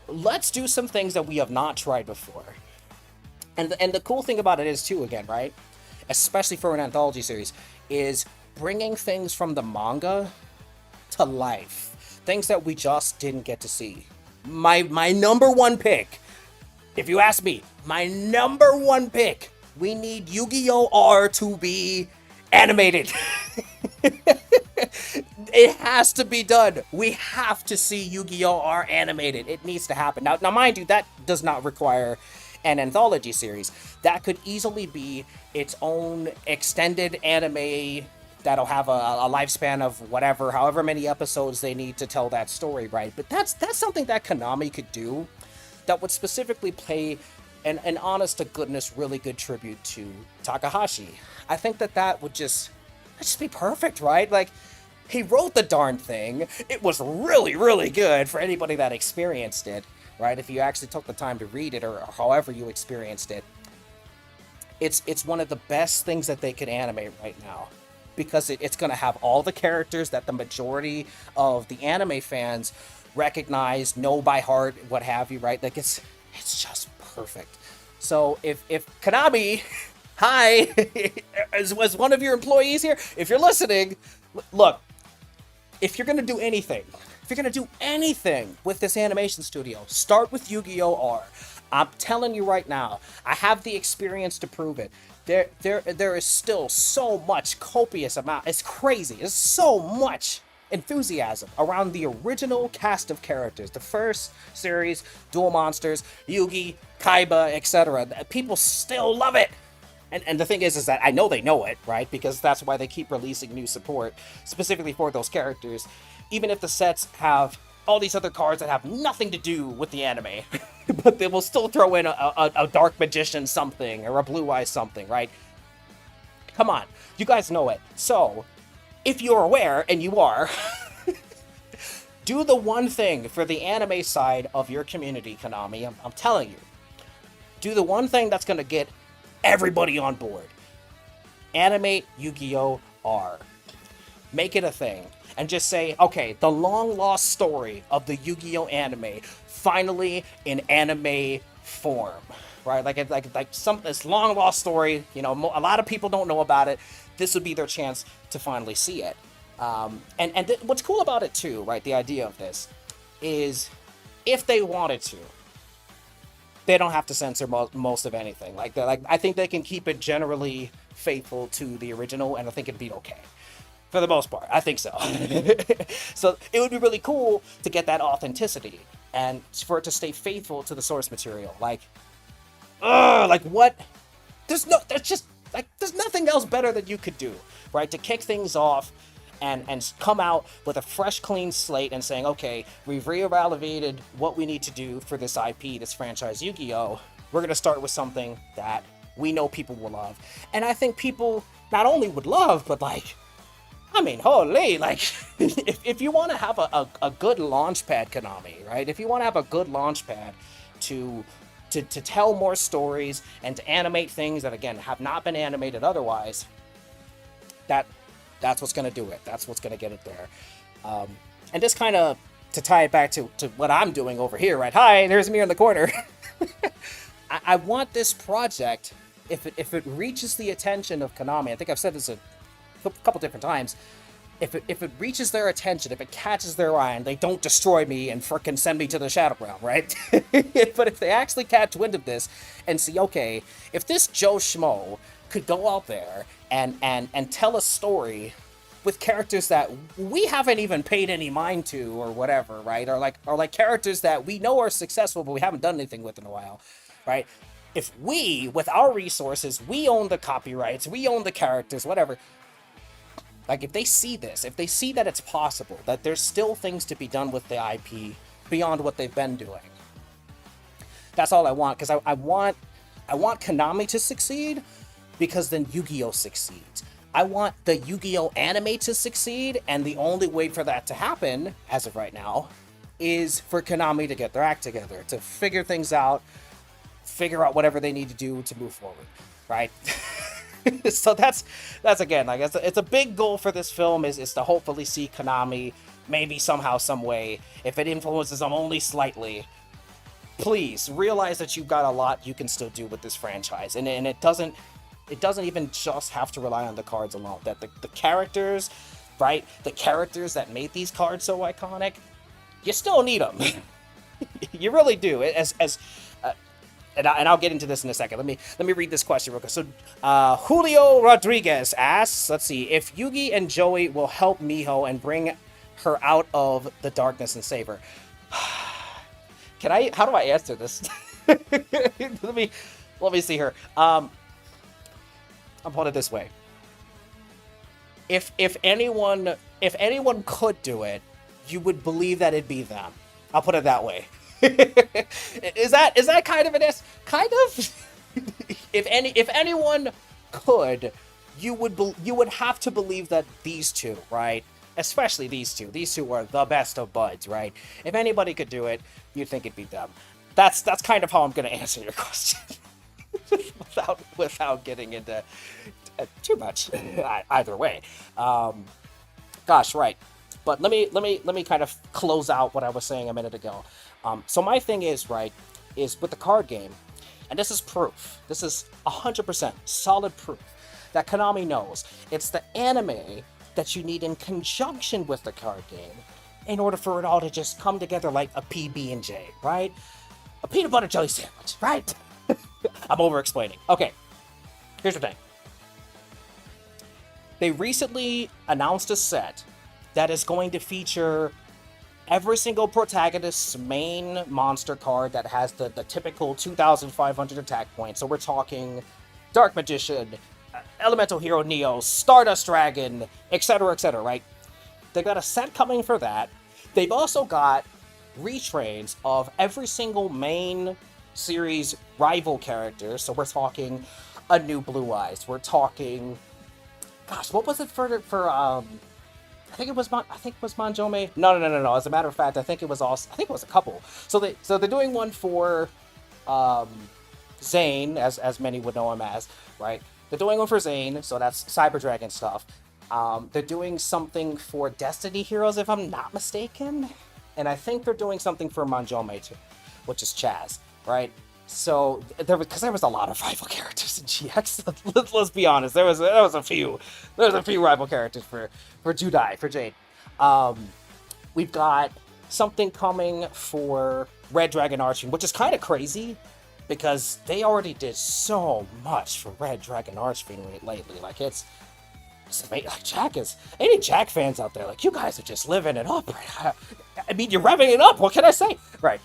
Let's do some things that we have not tried before. And the cool thing about it is too, again, right? Especially for an anthology series, is bringing things from the manga to life. Things that we just didn't get to see. My number one pick, if you ask me, my number one pick, we need Yu-Gi-Oh! R to be animated. It has to be done. We have to see Yu-Gi-Oh! R animated. It needs to happen. Now, mind you, that does not require an anthology series. That could easily be its own extended anime that'll have a lifespan of whatever, however many episodes they need to tell that story, right? But that's something that Konami could do that would specifically pay an honest to goodness, really good tribute to Takahashi. I think that would just be perfect, right? Like, he wrote the darn thing. It was really, really good for anybody that experienced it, right? If you actually took the time to read it or however you experienced it. It's one of the best things that they could animate right now. Because it's going to have all the characters that the majority of the anime fans recognize, know by heart, what have you, right? Like, it's just perfect. So if Konami, hi, as one of your employees here, if you're listening, look, if you're going to do anything with this animation studio, start with Yu-Gi-Oh! R. I'm telling you right now, I have the experience to prove it. There is still so much copious amount. It's crazy. There's so much enthusiasm around the original cast of characters. The first series, Duel Monsters, Yugi, Kaiba, etc. People still love it. And the thing is that I know they know it, right? Because that's why they keep releasing new support, specifically for those characters. Even if the sets have all these other cards that have nothing to do with the anime. But they will still throw in a Dark Magician something, or a Blue Eye something, right? Come on, you guys know it. So, if you're aware, and you are, do the one thing for the anime side of your community, Konami. I'm telling you. Do the one thing that's going to get everybody on board. Animate Yu-Gi-Oh! R. Make it a thing. And just say, okay, the long-lost story of the Yu-Gi-Oh! Anime, finally in anime form, right? Like this long-lost story, you know, a lot of people don't know about it. This would be their chance to finally see it. What's cool about it, too, right, the idea of this, is if they wanted to, they don't have to censor most of anything. I think they can keep it generally faithful to the original, and I think it'd be okay. For the most part, I think so. So it would be really cool to get that authenticity and for it to stay faithful to the source material. What? There's nothing else better that you could do, right? To kick things off and come out with a fresh, clean slate and saying, okay, we've reevaluated what we need to do for this IP, this franchise Yu-Gi-Oh! We're going to start with something that we know people will love. And I think people not only would love, but holy, if you want to have a good launch pad, Konami, right? If you want to have a good launch pad to tell more stories and to animate things that, again, have not been animated otherwise, that's what's going to do it. That's what's going to get it there. And just kind of to tie it back to what I'm doing over here, right? Hi, there's me in the corner. I want this project, if it reaches the attention of Konami, I think I've said this a couple different times, if it reaches their attention, if it catches their eye, and they don't destroy me and frickin' send me to the Shadow Realm, right? But if they actually catch wind of this and see, okay, if this Joe Schmo could go out there and tell a story with characters that we haven't even paid any mind to or whatever, right? Or like characters that we know are successful but we haven't done anything with in a while, right? If we, with our resources, we own the copyrights, we own the characters, whatever. Like, if they see this, if they see that it's possible, that there's still things to be done with the IP beyond what they've been doing, that's all I want. Because I want Konami to succeed, because then Yu-Gi-Oh succeeds. I want the Yu-Gi-Oh anime to succeed, and the only way for that to happen, as of right now, is for Konami to get their act together, to figure things out, figure out whatever they need to do to move forward, right? So that's again, like, it's a big goal for this film is to hopefully see Konami, maybe somehow, some way, if it influences them only slightly, please realize that you've got a lot you can still do with this franchise, and it doesn't even just have to rely on the cards alone. That the characters, right, the characters that made these cards so iconic, you still need them. You really do. And I'll get into this in a second. Let me read this question real quick. So, Julio Rodriguez asks, let's see, if Yugi and Joey will help Miho and bring her out of the darkness and save her. How do I answer this? let me see here. I'll put it this way. If anyone could do it, you would believe that it'd be them. I'll put it that way. Is that kind of kind of? If anyone could, you would have to believe that these two, right? Especially these two are the best of buds, right? If anybody could do it, you'd think it'd be them. That's kind of how I'm gonna answer your question, without getting into too much. Either way, gosh, right. But let me kind of close out what I was saying a minute ago. So my thing is with the card game, and this is proof. This is 100% solid proof that Konami knows it's the anime that you need in conjunction with the card game in order for it all to just come together like a PB&J, right? A peanut butter jelly sandwich, right? I'm over-explaining. Okay, here's the thing. They recently announced a set that is going to feature every single protagonist's main monster card that has the typical 2,500 attack points. So we're talking Dark Magician, Elemental Hero Neo, Stardust Dragon, etc., right? They've got a set coming for that. They've also got retrains of every single main series rival character. So we're talking a new Blue Eyes. We're talking, gosh, what was it for I think it was Manjome. No. As a matter of fact, I think it was a couple. So they're doing one for Zane, as many would know him as, right? They're doing one for Zane, so that's Cyber Dragon stuff. They're doing something for Destiny Heroes, if I'm not mistaken, and I think they're doing something for Manjome too, which is Chaz, right? So there was a lot of rival characters in GX. Let's be honest, there was a few rival characters for Judai, for Jade. We've got something coming for Red Dragon Archfiend, which is kind of crazy because they already did so much for Red Dragon Archfiend lately. Like like Jack is any Jack fans out there, like, you guys are just living it up, right? I mean, you're revving it up. What can I say, right?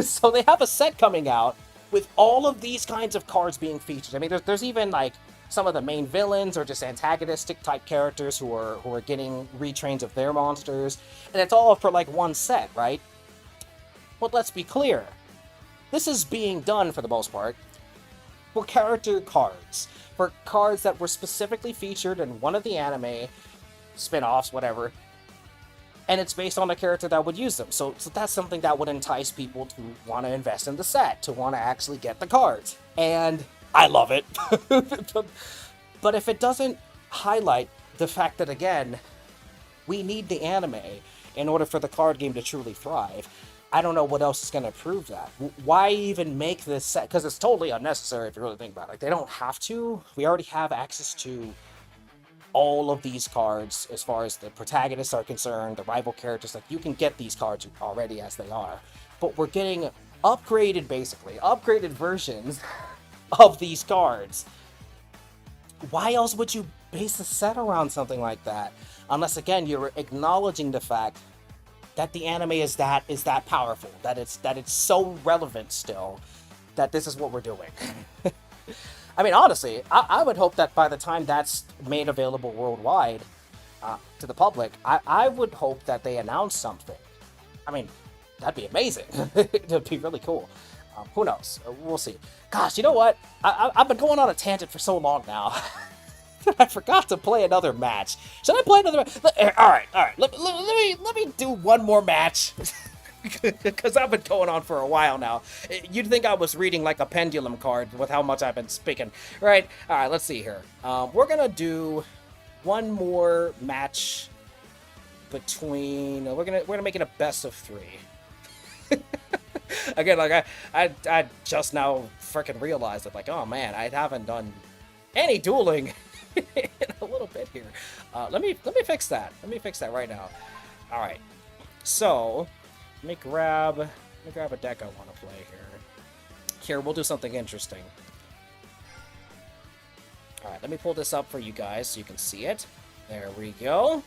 So they have a set coming out with all of these kinds of cards being featured. I mean, there's even like some of the main villains or just antagonistic type characters who are getting retrains of their monsters, and it's all for like one set, right? Well, let's be clear. This is being done for the most part for character cards, for cards that were specifically featured in one of the anime spin-offs, whatever. And it's based on a character that would use them. So that's something that would entice people to want to invest in the set, to want to actually get the cards. And I love it. But if it doesn't highlight the fact that, again, we need the anime in order for the card game to truly thrive, I don't know what else is going to prove that. Why even make this set? Because it's totally unnecessary if you really think about it. Like, they don't have to. We already have access to all of these cards, as far as the protagonists are concerned, the rival characters, like, you can get these cards already as they are. But we're getting upgraded, basically, upgraded versions of these cards. Why else would you base a set around something like that? Unless, again, you're acknowledging the fact that the anime is that powerful, that it's so relevant still, that this is what we're doing. I mean, honestly, I would hope that by the time that's made available worldwide to the public, I would hope that they announce something. I mean, that'd be amazing. It'd be really cool. Who knows? We'll see. Gosh, you know what? I've been going on a tangent for so long now. I forgot to play another match. Should I play another match? All right. Let me do one more match. Because I've been going on for a while now. You'd think I was reading like a pendulum card with how much I've been speaking. Right? All right, let's see here. We're going to do one more match between... We're gonna make it a best of 3. Again, like, I just now freaking realized that, like, oh man, I haven't done any dueling in a little bit here. Let me fix that. Let me fix that right now. All right. So... Let me grab a deck I want to play here. Here, we'll do something interesting. Alright, let me pull this up for you guys so you can see it. There we go.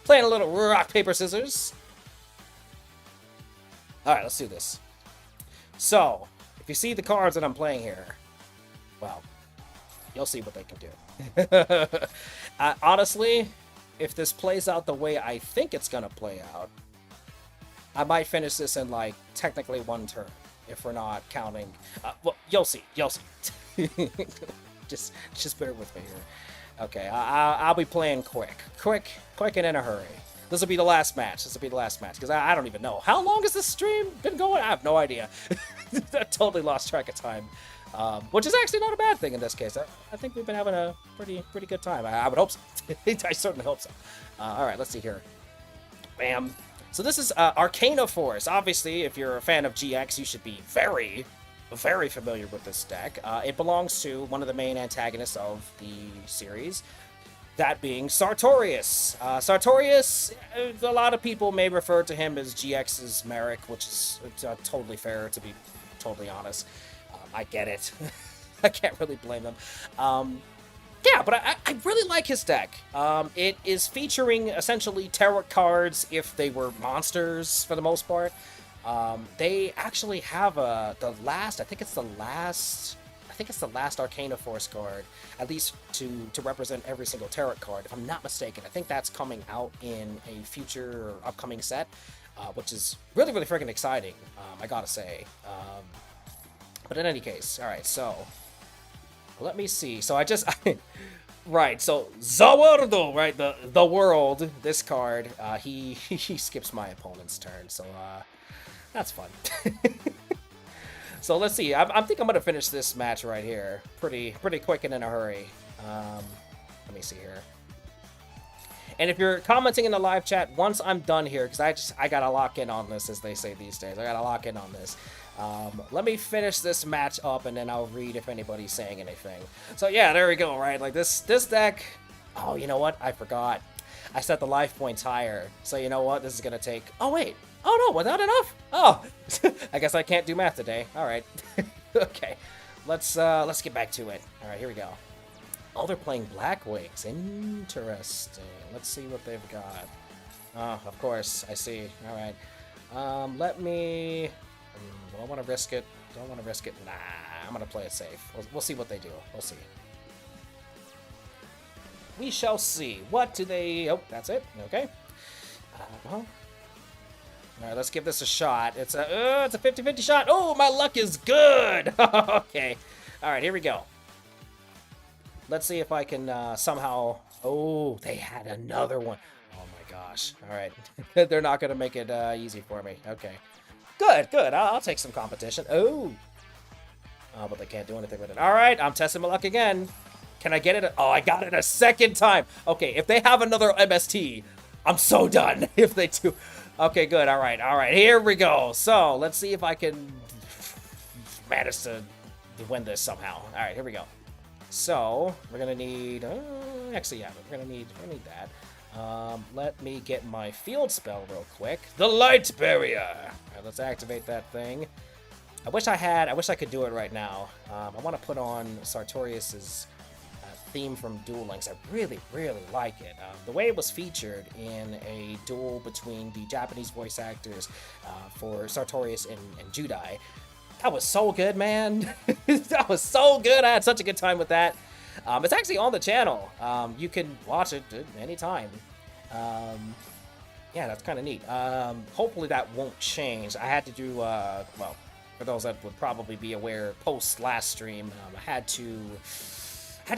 Playing a little rock, paper, scissors. Alright, let's do this. So, if you see the cards that I'm playing here, well, you'll see what they can do. Honestly, if this plays out the way I think it's going to play out, I might finish this in, like, technically one turn, if we're not counting. Well, you'll see. Just bear with me here. Okay, I'll be playing quick, and in a hurry. This will be the last match. Because I don't even know. How long has this stream been going? I have no idea. I totally lost track of time. Which is actually not a bad thing in this case. I think we've been having a pretty good time. I would hope so. I certainly hope so. All right, let's see here. Bam. So this is Arcana Force. Obviously, if you're a fan of GX, you should be very, very familiar with this deck. It belongs to one of the main antagonists of the series, that being Sartorius. Sartorius, a lot of people may refer to him as GX's Merrick, which is totally fair, to be totally honest. I get it. I can't really blame them. Yeah, but I really like his deck. It is featuring essentially tarot cards if they were monsters for the most part. They actually have I think it's the last Arcana Force card, at least to represent every single tarot card, if I'm not mistaken. I think that's coming out in a future or upcoming set, which is really, really freaking exciting, I gotta say. But in any case, alright, so... Let me see. So right, so Zawardo, right, the world, this card, he skips my opponent's turn, so that's fun. So let's see. I think I'm gonna finish this match right here, pretty quick and in a hurry. Let me see here. And if you're commenting in the live chat, once I'm done here, because I gotta lock in on this, as they say these days. I gotta lock in on this. Let me finish this match up, and then I'll read if anybody's saying anything. So yeah, there we go, right? Like this deck... Oh, you know what? I forgot. I set the life points higher. So you know what? This is gonna take... Oh, wait. Oh, no, without enough? Oh, I guess I can't do math today. All right. Okay. Let's get back to it. All right, here we go. Oh, they're playing Black Wings. Interesting. Let's see what they've got. Oh, of course. I see. All right. Let me... Do I want to risk it? Don't want to risk it. Nah, I'm going to play it safe. We'll see what they do. We'll see. We shall see. What do they... Oh, that's it. Okay. All right, let's give this a shot. It's a 50-50 shot. Oh, my luck is good. Okay. All right, here we go. Let's see if I can somehow... Oh, they had another one. Oh, my gosh. All right. They're not going to make it easy for me. Okay. Good. I'll take some competition. Oh, but they can't do anything with it. All right, I'm testing my luck again. Can I get it? Oh, I got it a second time. Okay, if they have another MST, I'm so done if they do. Okay, good. All right. Here we go. So let's see if I can manage to win this somehow. All right, here we go. So we're gonna need. Actually, yeah, we're gonna need that. Let me get my field spell real quick. The Light Barrier. All right, let's activate that thing. I wish I could do it right now. I want to put on Sartorius's theme from Duel Links. I really, really like it. The way it was featured in a duel between the Japanese voice actors for Sartorius and Judai. That was so good, man. That was so good. I had such a good time with that. It's actually on the channel. You can watch it anytime. Yeah, that's kind of neat. Hopefully that won't change. I had to do, well, for those that would probably be aware, post last stream, I had to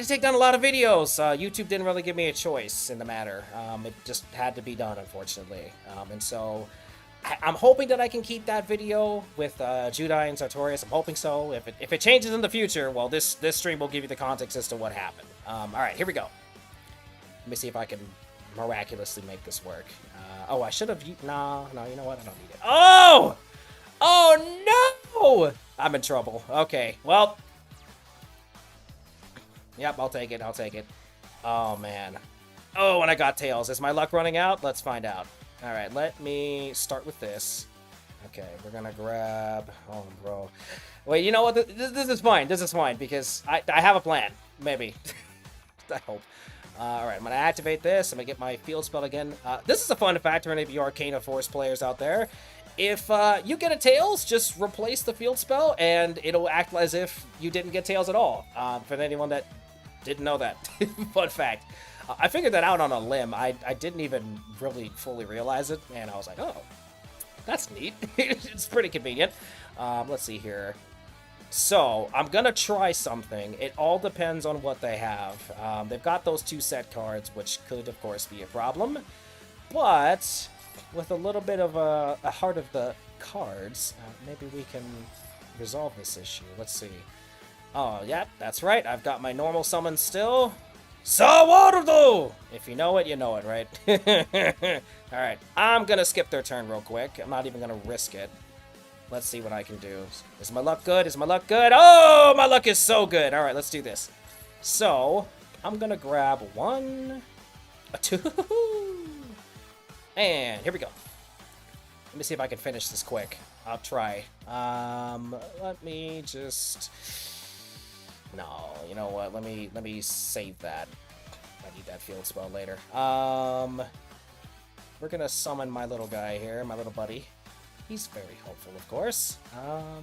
take down a lot of videos. YouTube didn't really give me a choice in the matter. It just had to be done, unfortunately. And so I'm hoping that I can keep that video with Judai and Sartorius. I'm hoping so. If it changes in the future, well, this stream will give you the context as to what happened. All right, here we go. Let me see if I can miraculously make this work. Oh, I should have... No, you know what? I don't need it. Oh! Oh, no! I'm in trouble. Okay, well... Yep, I'll take it. Oh, man. Oh, and I got tails. Is my luck running out? Let's find out. All right, let me start with this. Okay, we're gonna grab... Oh, bro. Wait, you know what? This is fine. This is fine, because I have a plan. Maybe. I hope. All right, I'm gonna activate this. I'm gonna get my field spell again. This is a fun fact for any of you Arcana Force players out there. If you get a Tails, just replace the field spell, and it'll act as if you didn't get Tails at all. For anyone that didn't know that. Fun fact. I figured that out on a limb. I didn't even really fully realize it, and I was like, oh, that's neat. It's pretty convenient. Let's see here. So, I'm gonna try something. It all depends on what they have. They've got those 2 set cards, which could, of course, be a problem. But, with a little bit of a heart of the cards, maybe we can resolve this issue. Let's see. Oh, yeah, that's right. I've got my normal summon still. Sawarudo! If you know it, you know it, right? Alright, I'm gonna skip their turn real quick. I'm not even gonna risk it. Let's see what I can do. Is my luck good? Is my luck good? Oh, my luck is so good. Alright, let's do this. So, I'm gonna grab 1, a 2, and here we go. Let me see if I can finish this quick. I'll try. Let me just... No, you know what? Let me save that. I need that field spell later. We're gonna summon my little guy here, my little buddy. He's very helpful, of course.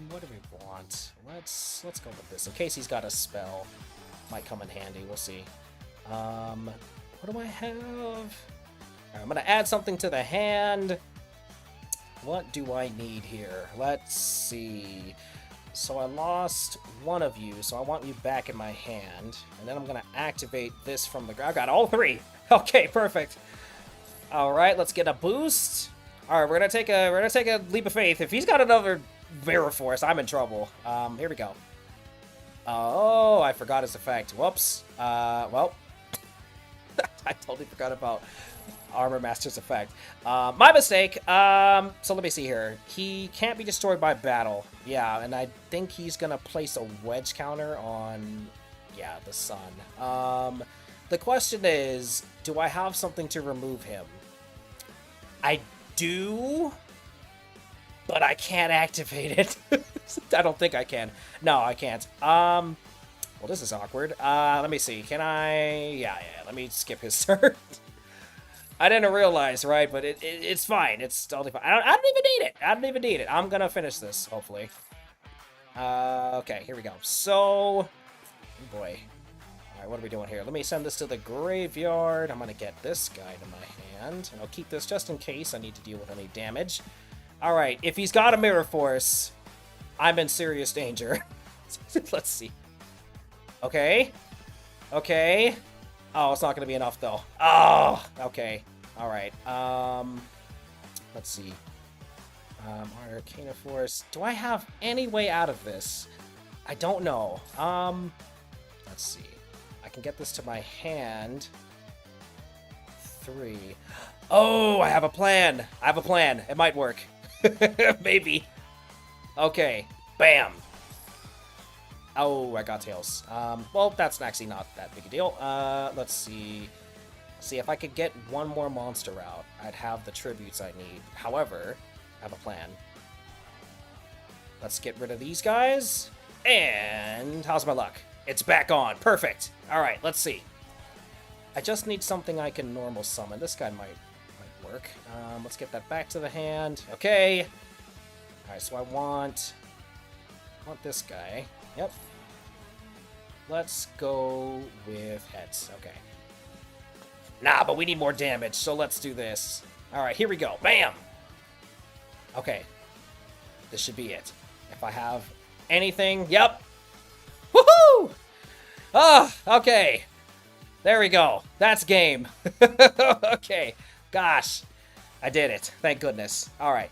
What do we want? Let's go with this. In case he's got a spell, might come in handy. We'll see. What do I have? Right, I'm gonna add something to the hand. What do I need here? Let's see. So I lost one of you, so I want you back in my hand. And then I'm gonna activate this from the... I got all 3! Okay, perfect. Alright, let's get a boost. Alright, we're gonna take a leap of faith. If he's got another Veriforce, I'm in trouble. Here we go. Oh, I forgot his effect. Whoops. Well. I totally forgot about Armor Master's effect. My mistake. So let me see here. He can't be destroyed by battle. Yeah, and I think he's gonna place a wedge counter on, yeah, the sun. The question is, do I have something to remove him? I do, but I can't activate it. I don't think I can. No, I can't. Well, this is awkward. Let me see. Can I? Yeah. Let me skip his turn. I didn't realize, right? But it's fine. It's totally fine. I don't even need it. I'm gonna finish this, hopefully. Okay, here we go. So, oh boy. All right, what are we doing here? Let me send this to the graveyard. I'm gonna get this guy to my hand, and I'll keep this just in case I need to deal with any damage. All right, if he's got a Mirror Force, I'm in serious danger. Let's see. Okay. Oh, it's not gonna be enough though. Oh, okay. All right. Let's see. Arcana Force. Do I have any way out of this? I don't know. Let's see. I can get this to my hand. 3. Oh, I have a plan. It might work. Maybe. Okay. Bam. Oh, I got tails. Well, that's actually not that big a deal. Let's see. See, if I could get one more monster out, I'd have the tributes I need. However, I have a plan. Let's get rid of these guys. And how's my luck? It's back on. Perfect. All right, let's see. I just need something I can normal summon. This guy might work. Let's get that back to the hand. Okay. All right, so I want this guy. Yep. Let's go with heads. Okay. Nah, but we need more damage, so let's do this. All right, here we go. Bam! Okay. This should be it. If I have anything... Yep! Woohoo! Ah, okay. There we go. That's game. Okay. Gosh. I did it. Thank goodness. All right.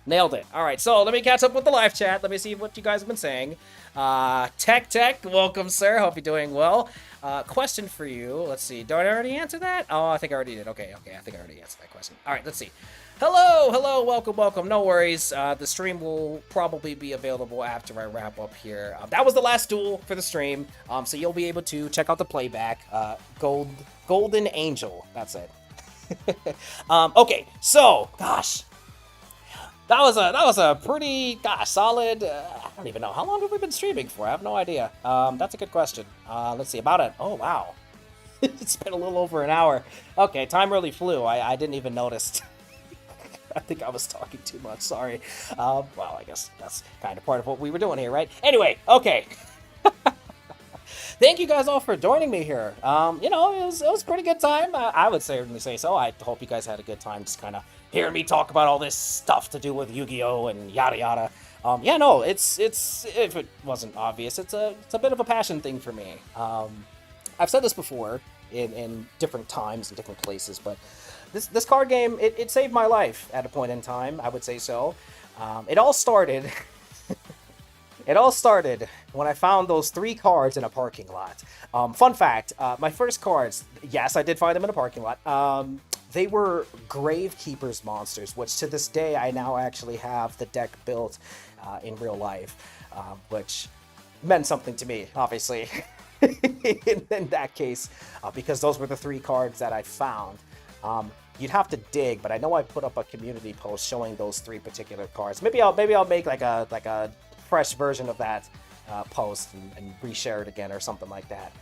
Nailed it. All right, so let me catch up with the live chat. Let me see what you guys have been saying. Tech, welcome, sir. Hope you're doing well. Question for you. Let's see. Did I already answer that? Oh, I think I already did. Okay. I think I already answered that question. All right, let's see. Hello. Welcome. No worries. The stream will probably be available after I wrap up here. That was the last duel for the stream. So you'll be able to check out the playback. Golden Angel. That's it. Okay. So, gosh. That was a pretty solid. I don't even know how long have we been streaming for. I have no idea. That's a good question. Let's see about it. Oh wow, it's been a little over an hour. Okay, time really flew. I didn't even notice. I think I was talking too much. Sorry. Well, I guess that's kind of part of what we were doing here, right? Anyway, okay. Thank you guys all for joining me here. You know, it was a pretty good time. I would certainly say so. I hope you guys had a good time just kind of hearing me talk about all this stuff to do with Yu-Gi-Oh! And yada yada. Yeah, no, it's if it wasn't obvious, it's a bit of a passion thing for me. I've said this before in different times and different places, but this card game, it saved my life at a point in time, I would say so. It all started when I found those 3 cards in a parking lot. Fun fact, my first cards, yes, I did find them in a parking lot. They were Gravekeeper's monsters, which to this day I now actually have the deck built in real life, which meant something to me, obviously, in that case, because those were the 3 cards that I found. You'd have to dig, but I know I put up a community post showing those 3 particular cards. Maybe I'll make like a fresh version of that post and reshare it again or something like that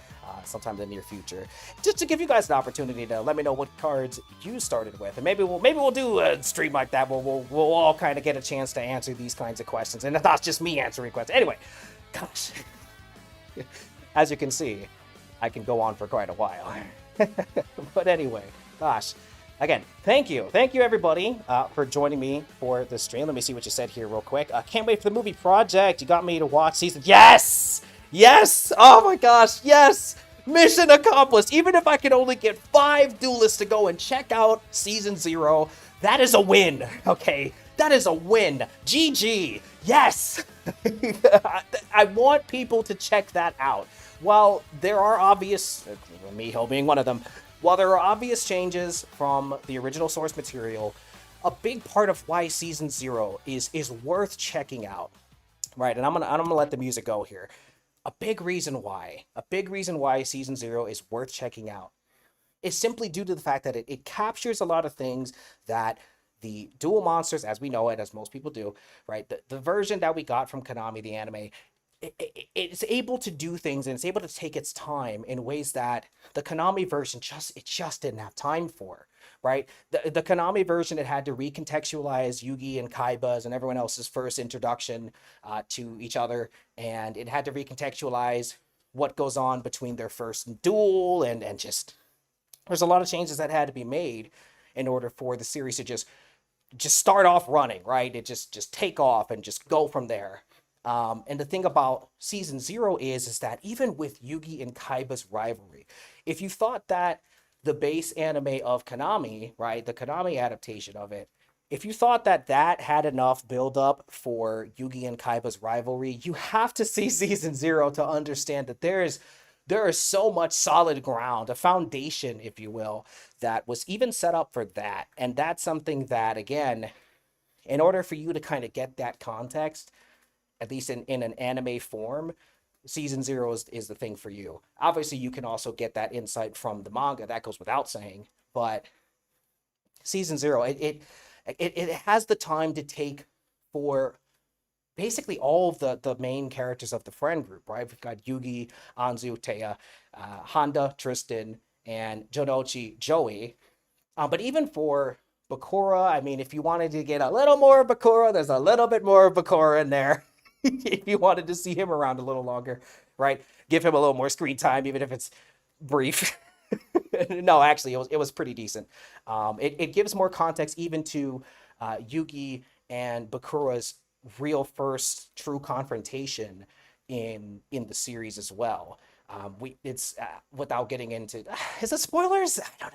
sometime in the near future, just to give you guys an opportunity to let me know what cards you started with, and maybe we'll do a stream like that where we'll all kind of get a chance to answer these kinds of questions, and it's not just me answering questions. Anyway, gosh, as you can see, I can go on for quite a while. But anyway, gosh. Again, thank you everybody for joining me for the stream. Let me see what you said here real quick. Can't wait for the movie project. You got me to watch season. Yes! Oh my gosh, yes! Mission accomplished. Even if I can only get 5 duelists to go and check out season 0, that is a win. Okay, that is a win. GG. Yes. I want people to check that out. While there are obvious, Miho being one of them. While there are obvious changes from the original source material, a big part of why Season 0 is worth checking out, right? And I'm gonna let the music go here. A big reason why Season 0 is worth checking out is simply due to the fact that it captures a lot of things that the Duel Monsters, as we know it, as most people do, right? The version that we got from Konami, the anime, it's able to do things, and it's able to take its time in ways that the Konami version just didn't have time for, right? The Konami version, it had to recontextualize Yugi and Kaiba's and everyone else's first introduction to each other, and it had to recontextualize what goes on between their first duel, and just there's a lot of changes that had to be made in order for the series to just start off running, right? It just take off and just go from there. And the thing about Season 0 is that even with Yugi and Kaiba's rivalry, if you thought that the base anime of Konami, right, the Konami adaptation of it, if you thought that had enough build up for Yugi and Kaiba's rivalry, you have to see Season 0 to understand that there is so much solid ground, a foundation, if you will, that was even set up for that. And that's something that, again, in order for you to kind of get that context, at least in an anime form, season zero is the thing for you. Obviously, you can also get that insight from the manga. That goes without saying. But season zero, it has the time to take for basically all of the main characters of the friend group, right? We've got Yugi, Anzu, Taya, Honda, Tristan, and Jonochi, Joey. But even for Bakura, I mean, if you wanted to get a little more Bakura, there's a little bit more Bakura in there. If you wanted to see him around a little longer, right? Give him a little more screen time, even if it's brief. No, actually, it was pretty decent. It gives more context even to Yugi and Bakura's real first true confrontation in the series as well. We it's without getting into is it spoilers? I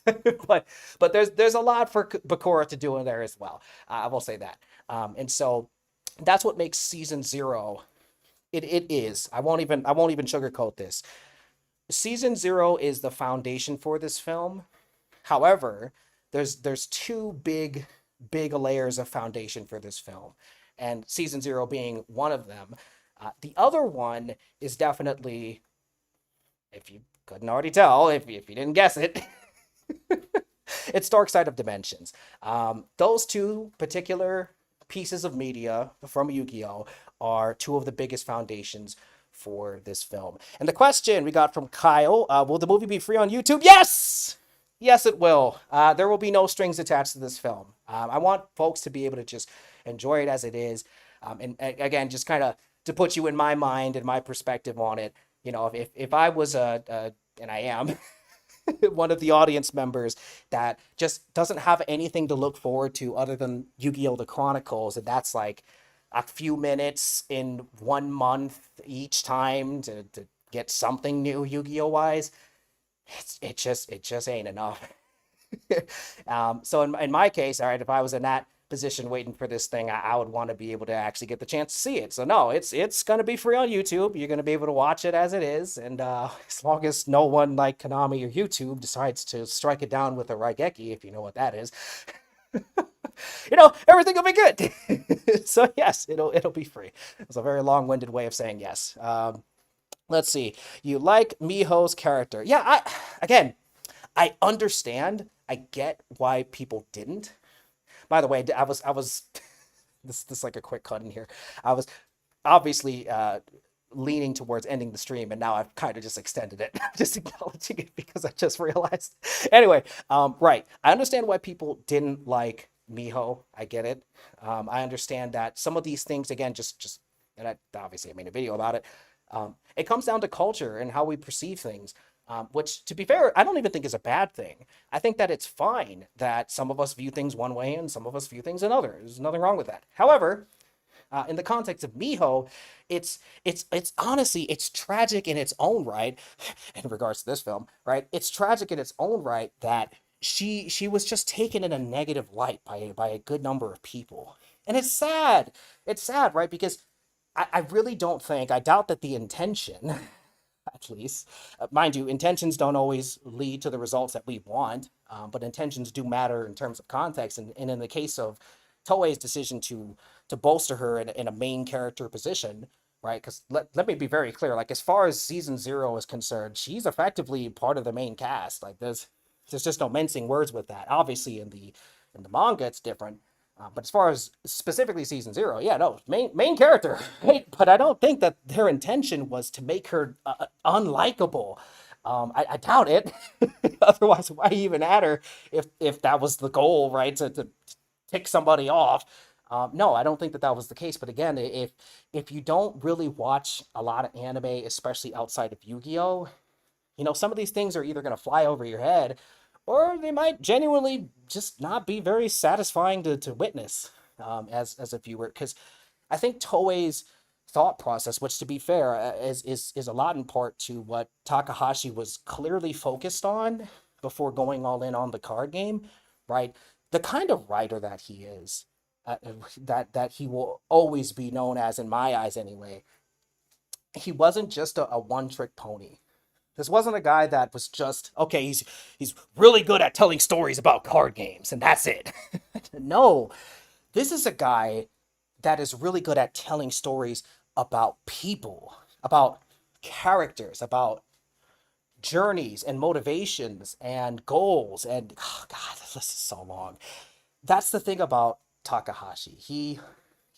don't know, but there's a lot for Bakura to do in there as well. I will say that, and so that's what makes season zero. It is. I won't even sugarcoat this. Season zero is the foundation for this film. However, there's two big layers of foundation for this film, and season zero being one of them. The other one is definitely, if you couldn't already tell, if you didn't guess it, it's Dark Side of Dimensions. Those two particular pieces of media from Yugioh are two of the biggest foundations for this film. And the question we got from Kyle, will the movie be free on YouTube? Yes! Yes, it will. There will be no strings attached to this film. I want folks to be able to just enjoy it as it is. Again, just kind of to put you in my mind and my perspective on it, if I was and I am, one of the audience members that just doesn't have anything to look forward to other than Yu-Gi-Oh! The Chronicles, and that's like a few minutes in 1 month each time to get something new Yu-Gi-Oh! Wise, it just ain't enough. So in my case, all right, if I was in that position waiting for this thing, I would want to be able to actually get the chance to see it. So no, it's gonna be free on YouTube. You're gonna be able to watch it as it is, and as long as no one like Konami or YouTube decides to strike it down with a Raigeki, if you know what that is, everything will be good. So yes, it'll be free. It's a very long-winded way of saying yes. Let's see. You like Miho's character? Yeah, I understand. I get why people didn't. By the way, I was this like a quick cut in here. I was obviously leaning towards ending the stream, and now I've kind of just extended it, just acknowledging it because I just realized. Anyway, right. I understand why people didn't like Miho. I get it. I understand that some of these things, again, just and obviously I made a video about it. It comes down to culture and how we perceive things. Which, to be fair, I don't even think is a bad thing. I think that it's fine that some of us view things one way and some of us view things another. There's nothing wrong with that. However, in the context of Miho, it's honestly it's tragic in its own right. In regards to this film, right? It's tragic in its own right that she was just taken in a negative light by a good number of people, and it's sad. It's sad, right? Because I really don't think I doubt that the intention at least. Mind you, intentions don't always lead to the results that we want, but intentions do matter in terms of context. And in the case of Toei's decision to bolster her in a main character position, right? Because let me be very clear, like as far as season zero is concerned, she's effectively part of the main cast. Like there's just no mincing words with that. Obviously, in the manga, it's different. But as far as specifically season zero, yeah, no, main character, right? But I don't think that their intention was to make her unlikable. I doubt it. Otherwise, why even add her if that was the goal, right? To tick somebody off. No, I don't think that that was the case. But again, if you don't really watch a lot of anime, especially outside of Yu-Gi-Oh, some of these things are either going to fly over your head or they might genuinely just not be very satisfying to witness as a viewer. Because I think Toei's thought process, which to be fair, is a lot in part to what Takahashi was clearly focused on before going all in on the card game, right? The kind of writer that he is, that he will always be known as, in my eyes anyway. He wasn't just a one trick pony. This wasn't a guy that was just okay. He's really good at telling stories about card games, and that's it. No, this is a guy that is really good at telling stories about people, about characters, about journeys and motivations and goals. And oh God, this is so long. That's the thing about Takahashi. He,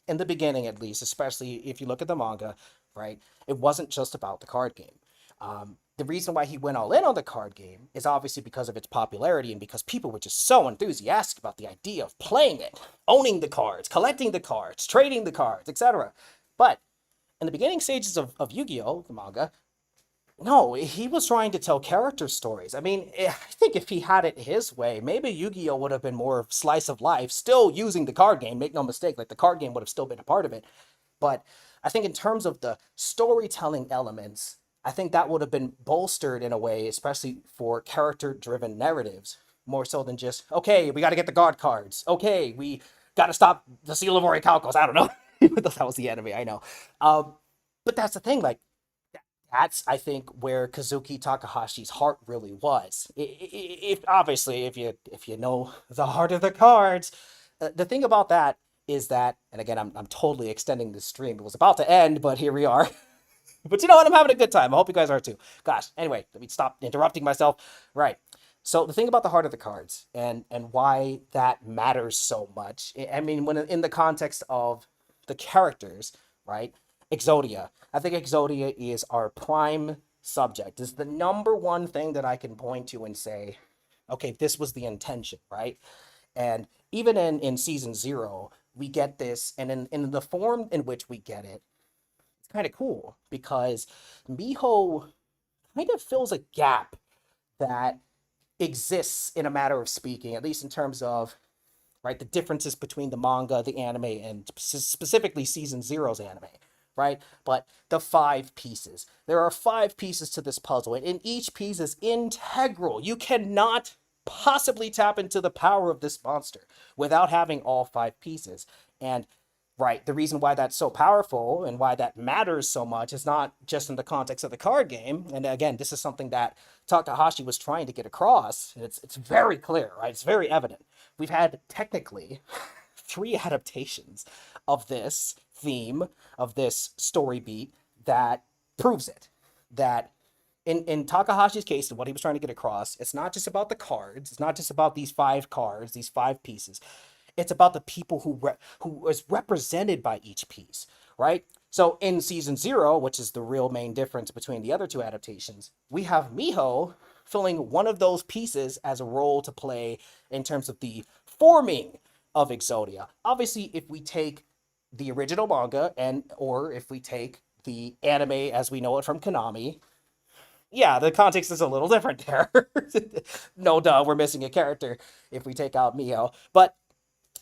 in the beginning at least, especially if you look at the manga, right, it wasn't just about the card game. The reason why he went all in on the card game is obviously because of its popularity and because people were just so enthusiastic about the idea of playing it, owning the cards, collecting the cards, trading the cards, etc. But in the beginning stages of Yu-Gi-Oh, the manga, no, he was trying to tell character stories. I mean, I think if he had it his way, maybe Yu-Gi-Oh would have been more slice of life, still using the card game, make no mistake, like the card game would have still been a part of it. But I think in terms of the storytelling elements, I think that would have been bolstered in a way, especially for character-driven narratives, more so than just, okay, we got to get the guard cards. Okay, we got to stop the Seal of Orichalcos. I don't know. Even though that was the enemy, I know. But that's the thing, like, that's I think where Kazuki Takahashi's heart really was. If obviously if you know the heart of the cards, the thing about that is that, and again I'm totally extending this stream. It was about to end, but here we are. But you know what? I'm having a good time. I hope you guys are too. Gosh. Anyway, let me stop interrupting myself. Right. So the thing about the heart of the cards and why that matters so much. I mean, when in the context of the characters, right? Exodia. I think Exodia is our prime subject. Is the number one thing that I can point to and say, okay, this was the intention, right? And even in season zero, we get this, and in the form in which we get it, it's kind of cool because Miho kind of fills a gap that exists in a matter of speaking, at least in terms of right the differences between the manga, the anime, and specifically season zero's anime, right? But the five pieces. There are five pieces to this puzzle, and each piece is integral. You cannot possibly tap into the power of this monster without having all five pieces. And right, the reason why that's so powerful and why that matters so much is not just in the context of the card game. And again, this is something that Takahashi was trying to get across. And it's very clear, right? It's very evident. We've had technically three adaptations of this theme, of this story beat that proves it. That in Takahashi's case, what he was trying to get across, it's not just about the cards. It's not just about these five cards, these five pieces. It's about the people who is represented by each piece, right? So in season zero, which is the real main difference between the other two adaptations, we have Miho filling one of those pieces as a role to play in terms of the forming of Exodia. Obviously, if we take the original manga and or if we take the anime as we know it from Konami, yeah, the context is a little different there. No duh, we're missing a character if we take out Mio. But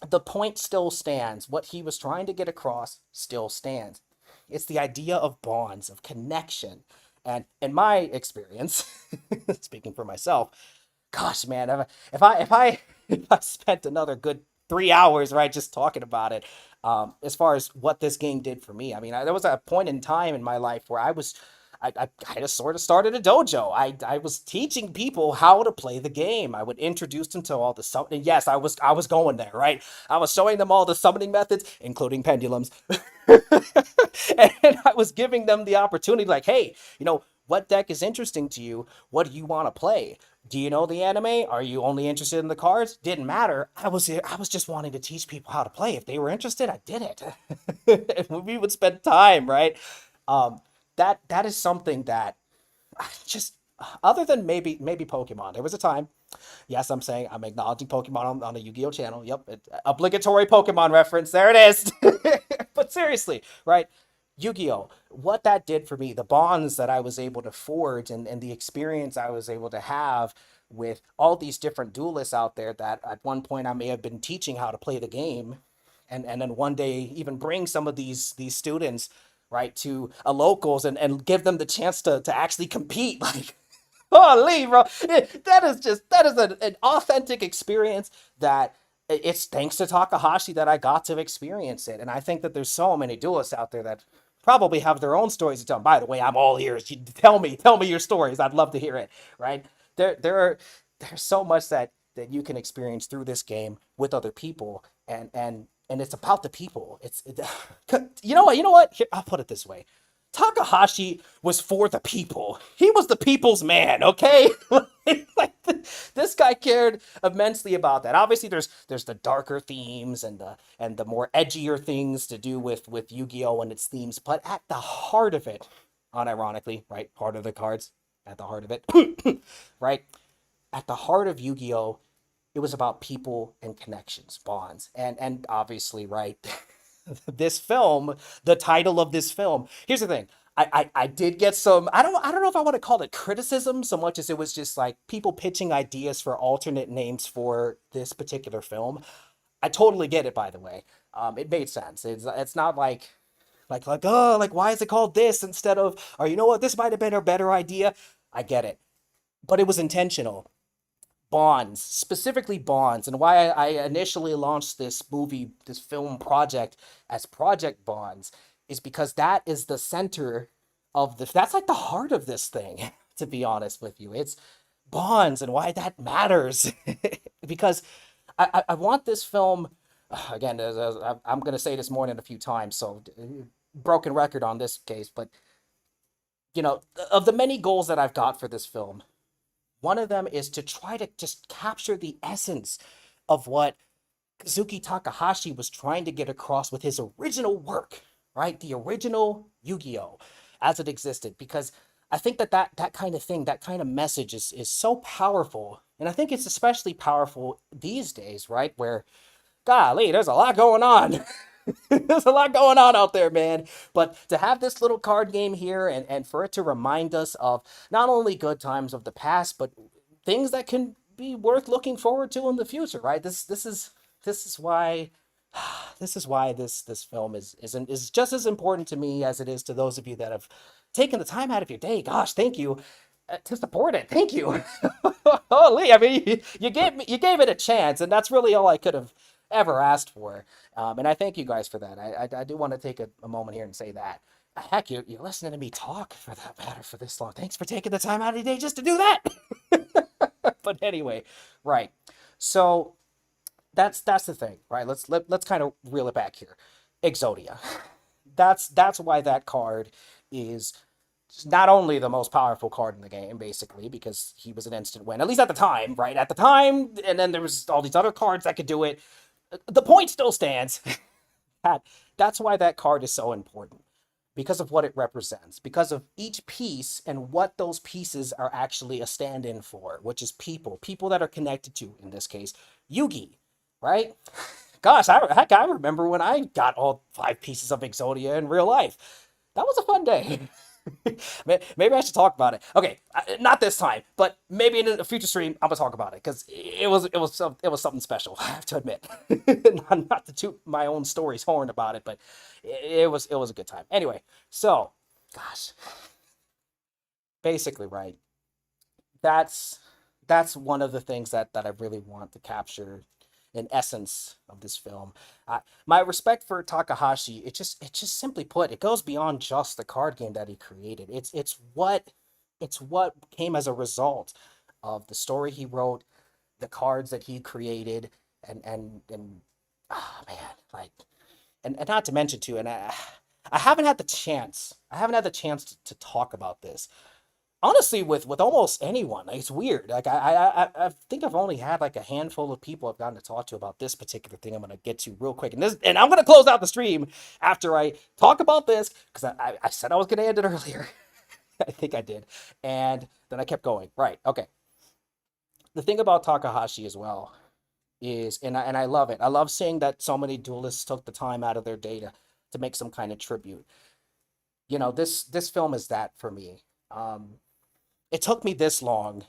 the point still stands. What he was trying to get across still stands. It's the idea of bonds, of connection. And in my experience, speaking for myself, gosh, man, if I spent another good 3 hours, right, just talking about it, as far as what this game did for me, I mean, there was a point in time in my life where I kind of sort of started a dojo. I was teaching people how to play the game. I would introduce them to all the summoning. Yes, I was going there, right? I was showing them all the summoning methods, including pendulums. And I was giving them the opportunity, like, hey, what deck is interesting to you? What do you want to play? Do you know the anime? Are you only interested in the cards? Didn't matter. I was just wanting to teach people how to play. If they were interested, I did it. We would spend time, right? Um, that is something that I just other than maybe Pokemon. There was a time. Yes, I'm acknowledging Pokemon on the Yu-Gi-Oh channel. Yep, obligatory Pokemon reference. There it is. But seriously, right? Yu-Gi-Oh! What that did for me, the bonds that I was able to forge and the experience I was able to have with all these different duelists out there that at one point I may have been teaching how to play the game and then one day even bring some of these students right to a locals and give them the chance to actually compete like holy bro that is an authentic experience that it's thanks to Takahashi that I got to experience it. And I think that there's so many duelists out there that probably have their own stories to tell. By the way, I'm all ears. Tell me your stories. I'd love to hear it. Right? There's so much that you can experience through this game with other people, and it's about the people. You know what? Here, I'll put it this way. Takahashi was for the people. He was the people's man, okay? Like this guy cared immensely about that. Obviously, there's the darker themes and the more edgier things to do with Yu-Gi-Oh and its themes, but at the heart of it, unironically, right? Heart of the cards, at the heart of it, right? At the heart of Yu-Gi-Oh, it was about people and connections, bonds, and obviously, right? This film, the title of this film. Here's the thing. I did get some I don't know if I want to call it criticism so much as it was just like people pitching ideas for alternate names for this particular film. I totally get it, by the way. It made sense. It's not like oh, like why is it called this instead of, or you know what, this might have been a better idea. I get it, but it was intentional. Bonds, specifically Bonds, and why I initially launched this film project as Project Bonds is because that is the center of that's like the heart of this thing, to be honest with you. It's bonds and why that matters. Because I want this film, again, I'm going to say this more than a few times, so broken record on this case, but of the many goals that I've got for this film, one of them is to try to just capture the essence of what Kazuki Takahashi was trying to get across with his original work, right? The original Yu-Gi-Oh! As it existed, because I think that kind of thing, that kind of message is so powerful. And I think it's especially powerful these days, right? Where, golly, there's a lot going on. There's a lot going on out there, man. But to have this little card game here and for it to remind us of not only good times of the past, but things that can be worth looking forward to in the future, right? This is why this film is just as important to me as it is to those of you that have taken the time out of your day. Gosh, thank you to support it. Thank you. Holy, I mean, you gave it a chance, and that's really all I could have ever asked for. And I thank you guys for that. I do want to take a moment here and say that. Heck, you're listening to me talk for that matter for this long. Thanks for taking the time out of your day just to do that. But anyway, right. So that's the thing, right? Let's kind of reel it back here. Exodia. That's why that card is not only the most powerful card in the game, basically, because he was an instant win, at least at the time, right? At the time, and then there was all these other cards that could do it. The point still stands. that that's why that card is so important. Because of what it represents, because of each piece and what those pieces are actually a stand-in for, which is people that are connected to, in this case, Yugi, right? Gosh, heck, I remember when I got all 5 pieces of Exodia in real life. That was a fun day. Maybe I should talk about it. Okay, not this time, but maybe in a future stream I'm gonna talk about it because it was something special. I have to admit, not to toot my own story's horn about it, but it was a good time. Anyway, so gosh, basically, right. That's that's one of the things that I really want to capture in essence of this film. My respect for Takahashi, it just simply put, it goes beyond just the card game that he created. It's what came as a result of the story he wrote, the cards that he created, and oh man, like and not to mention too, and I haven't had the chance. I haven't had the chance to talk about this honestly with almost anyone. Like, it's weird. Like I think I've only had like a handful of people I've gotten to talk to about this particular thing. I'm gonna get to real quick, and I'm gonna close out the stream after I talk about this because I said I was gonna end it earlier. I think I did, and then I kept going. Right. Okay. The thing about Takahashi as well is, and I love it. I love seeing that so many duelists took the time out of their day to make some kind of tribute. This film is that for me. It took me this long,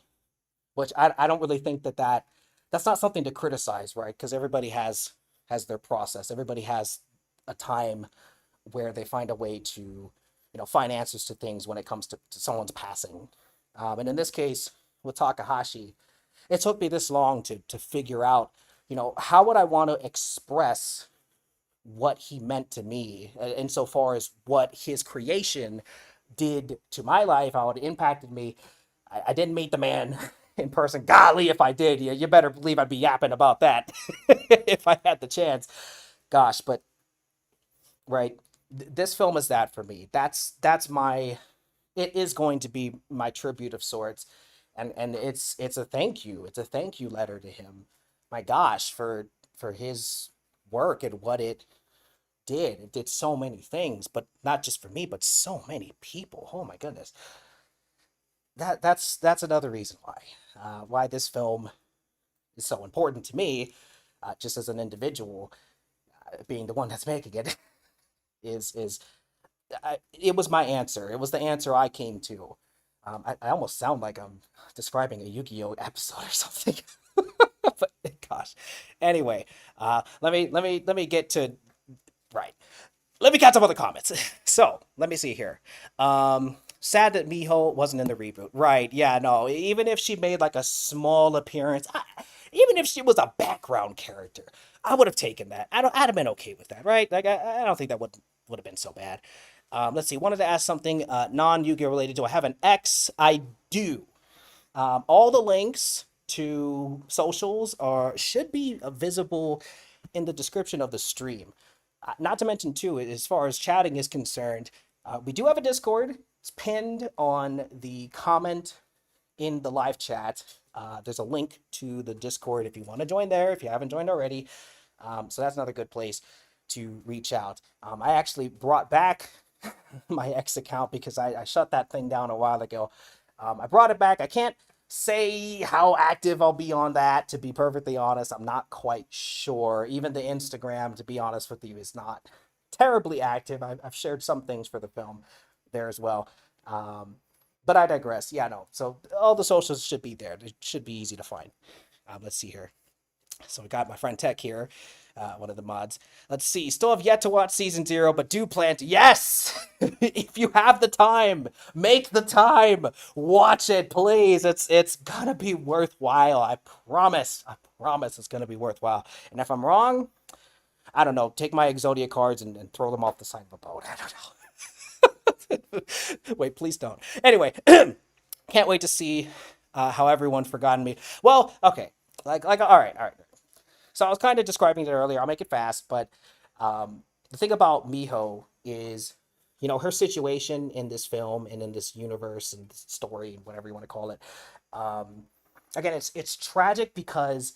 which I don't really think that's not something to criticize, right? Because everybody has their process. Everybody has a time where they find a way to, find answers to things when it comes to someone's passing. And in this case, with Takahashi, it took me this long to figure out, how would I want to express what he meant to me, insofar as what his creation did to my life, how it impacted me. I didn't meet the man in person. Golly, if I did, you better believe I'd be yapping about that if I had the chance. Gosh, but right. This film is that for me. That's my, it is going to be my tribute of sorts, and it's a thank you. It's a thank you letter to him. My gosh, for his work and what it did. It did so many things, but not just for me, but so many people. Oh my goodness. That's another reason why this film is so important to me, just as an individual, being the one that's making it, is it was my answer. It was the answer I came to. I almost sound like I'm describing a Yu-Gi-Oh episode or something. But gosh, anyway, let me get to right. Let me catch up on the comments. So let me see here. Sad that Miho wasn't in the reboot. Right? Yeah. No. Even if she made like a small appearance, even if she was a background character, I would have taken that. I'd have been okay with that. Right? Like I don't think that would have been so bad. Let's see. Wanted to ask something non Yu-Gi-Oh related. Do I have an X? I do. All the links to socials are should be visible in the description of the stream. Not to mention too, as far as chatting is concerned, we do have a Discord. It's pinned on the comment in the live chat. There's a link to the Discord if you want to join there, if you haven't joined already. So that's another good place to reach out. I actually brought back my X account because I shut that thing down a while ago. I brought it back. I can't say how active I'll be on that, to be perfectly honest. I'm not quite sure. Even the Instagram, to be honest with you, is not terribly active. I've shared some things for the film there as well. Um, but I digress. Yeah, no. So all the socials should be there. It should be easy to find. Let's see here. So we got my friend Tech here, one of the mods. Let's see. Still have yet to watch season 0, but do plan to. Yes, if you have the time, make the time. Watch it, please. It's gonna be worthwhile. I promise. I promise it's gonna be worthwhile. And if I'm wrong, I don't know. Take my Exodia cards and throw them off the side of a boat. I don't know. Wait, please don't. Anyway, can't wait to see how everyone forgotten me. Well, okay. All right, all right. So I was kind of describing it earlier. I'll make it fast, but the thing about Miho is, her situation in this film and in this universe and this story, whatever you want to call it. Um, Again, it's tragic because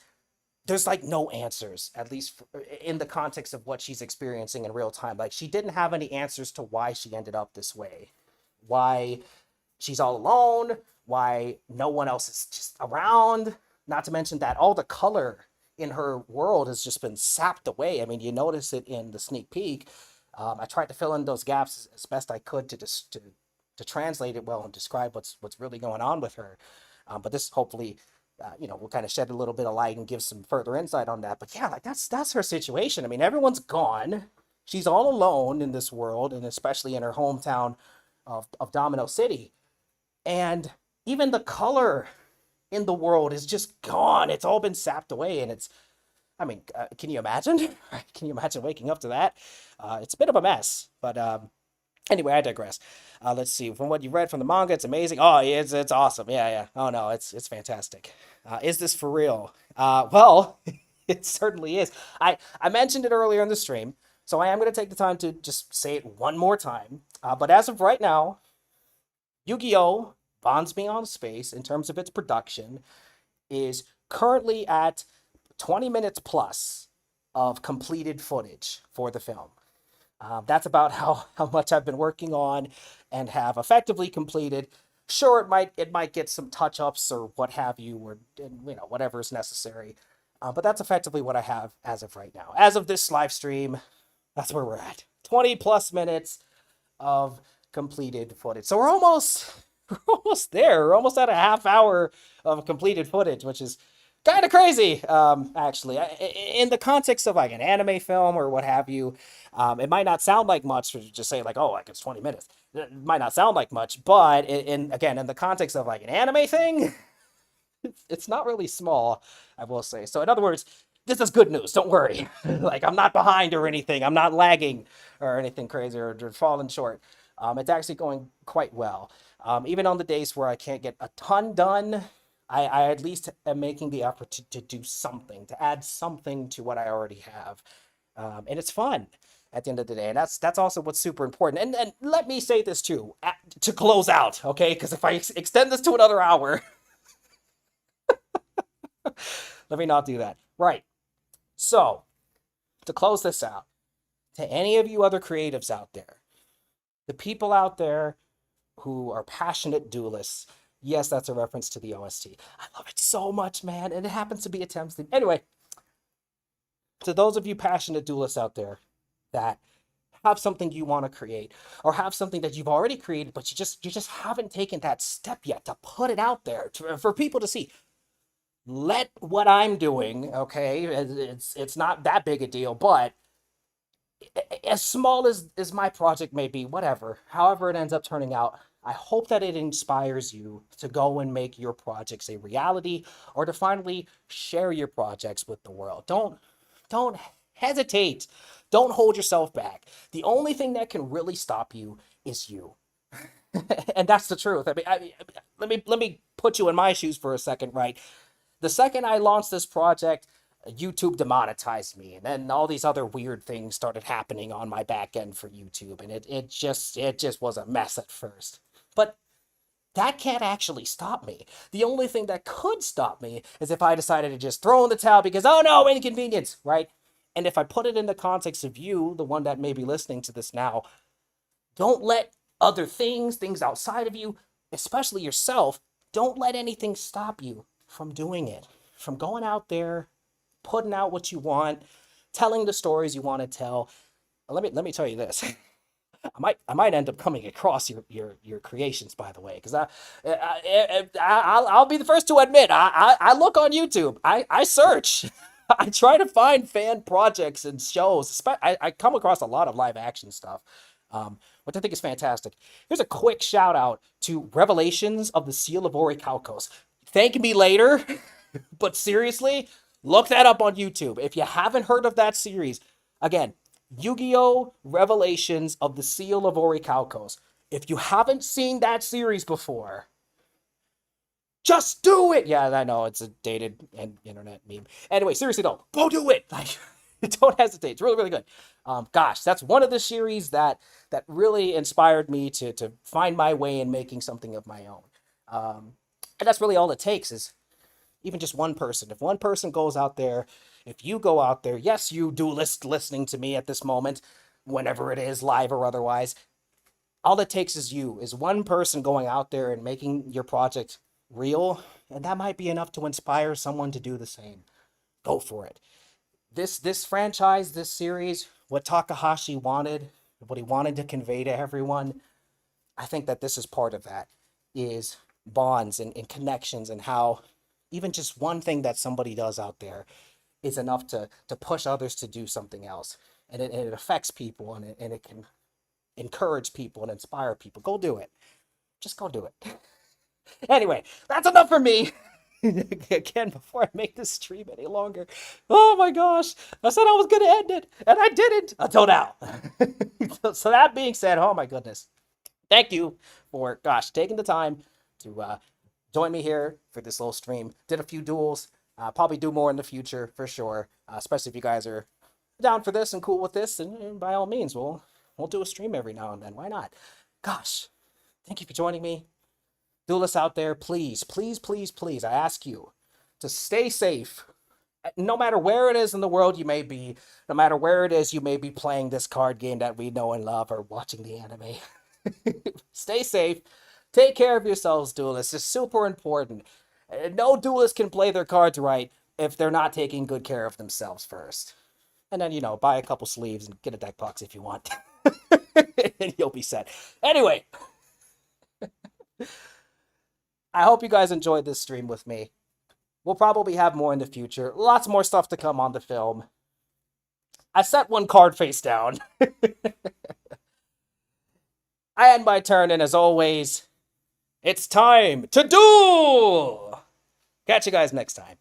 there's like no answers, at least in the context of what she's experiencing in real time. Like she didn't have any answers to why she ended up this way, why she's all alone, why no one else is just around. Not to mention that all the color in her world has just been sapped away. I mean, you notice it in the sneak peek. I tried to fill in those gaps as best I could to translate it well and describe what's really going on with her. But this hopefully, will kind of shed a little bit of light and give some further insight on that. But yeah, like that's her situation. I mean, everyone's gone. She's all alone in this world, and especially in her hometown of Domino City. And even the color in the world is just gone. It's all been sapped away, and I mean, can you imagine? Can you imagine waking up to that? It's a bit of a mess, but anyway, I digress. Let's see. From what you read from the manga, it's amazing. Oh, it's awesome. Yeah, yeah. Oh no, it's fantastic. Is this for real? Well, it certainly is. I mentioned it earlier in the stream, so I am going to take the time to just say it one more time. But as of right now, Yu-Gi-Oh! Bonds Beyond Space, in terms of its production, is currently at 20 minutes plus of completed footage for the film. That's about how much I've been working on and have effectively completed. Sure, it might get some touch ups or what have you, or whatever is necessary. But that's effectively what I have as of right now. As of this live stream, that's where we're at. 20 plus minutes of completed footage. So we're almost there. We're almost at a half hour of completed footage, which is kind of crazy, actually. In the context of like an anime film or what have you, it might not sound like much to just say like, oh, like it's 20 minutes. It might not sound like much, but again, in the context of like an anime thing, it's not really small, I will say. So in other words, this is good news. Don't worry. Like I'm not behind or anything. I'm not lagging or anything crazy or falling short. It's actually going quite well. Even on the days where I can't get a ton done, I at least am making the effort to do something, to add something to what I already have. and it's fun at the end of the day, and that's also what's super important. And let me say this too, to close out, okay? Because if I extend this to another hour, let me not do that. Right. So to close this out, to any of you other creatives out there, the people out there who are passionate duelists. Yes, that's a reference to the OST. I love it so much, man. And it happens to be a Thames theme. Anyway, to those of you passionate duelists out there that have something you want to create or have something that you've already created, but you just haven't taken that step yet to put it out there for people to see. Let what I'm doing, okay? It's not that big a deal, but as small as my project may be, whatever, however it ends up turning out, I hope that it inspires you to go and make your projects a reality or to finally share your projects with the world. Don't hesitate. Don't hold yourself back. The only thing that can really stop you is you. And that's the truth. Let me put you in my shoes for a second, right? The second I launched this project, YouTube demonetized me, and then all these other weird things started happening on my back end for YouTube, and it just was a mess at first. But that can't actually stop me. The only thing that could stop me is if I decided to just throw in the towel because, oh no, inconvenience, right? And if I put it in the context of you, the one that may be listening to this now, don't let other things outside of you, especially yourself, don't let anything stop you from doing it, from going out there, putting out what you want, telling the stories you want to tell. Let me tell you this. I might end up coming across your creations, by the way, because I'll be the first to admit I look on YouTube, I search, I try to find fan projects and shows. I come across a lot of live action stuff, which I think is fantastic. Here's a quick shout out to Revelations of the Seal of Orichalcos. Thank me later, but seriously, look that up on YouTube if you haven't heard of that series. Again, Yu-Gi-Oh! Revelations of the Seal of Orichalcos. If you haven't seen that series before, just do it. Yeah, I know it's a dated and internet meme. Anyway, seriously though, go do it. Like, don't hesitate. It's really, really good. Gosh, that's one of the series that really inspired me to find my way in making something of my own. And that's really all it takes is even just one person. If one person goes out there, if you go out there, yes, you duelist listening to me at this moment, whenever it is, live or otherwise, all it takes is one person going out there and making your project real, and that might be enough to inspire someone to do the same. Go for it. This franchise, this series, what Takahashi wanted, what he wanted to convey to everyone, I think that this is part of that, is bonds and connections, and how even just one thing that somebody does out there is enough to push others to do something else. And it affects people, and it can encourage people and inspire people. Go do it. Just go do it. Anyway, that's enough for me. Again, before I make this stream any longer. Oh my gosh. I said I was going to end it, and I didn't until now. So that being said, oh my goodness. Thank you for, gosh, taking the time to join me here for this little stream. Did a few duels. Probably do more in the future for sure. Especially if you guys are down for this and cool with this, and by all means, we'll do a stream every now and then. Why not? Gosh, thank you for joining me. Duelists out there, please, please, please, please, I ask you to stay safe. No matter where it is in the world you may be, no matter where it is you may be playing this card game that we know and love or watching the anime. Stay safe. Take care of yourselves, duelists. It's super important. No duelist can play their cards right if they're not taking good care of themselves first. And then, buy a couple sleeves and get a deck box if you want. And you'll be set. Anyway, I hope you guys enjoyed this stream with me. We'll probably have more in the future. Lots more stuff to come on the film. I set one card face down. I end my turn, and as always, it's time to duel! Catch you guys next time.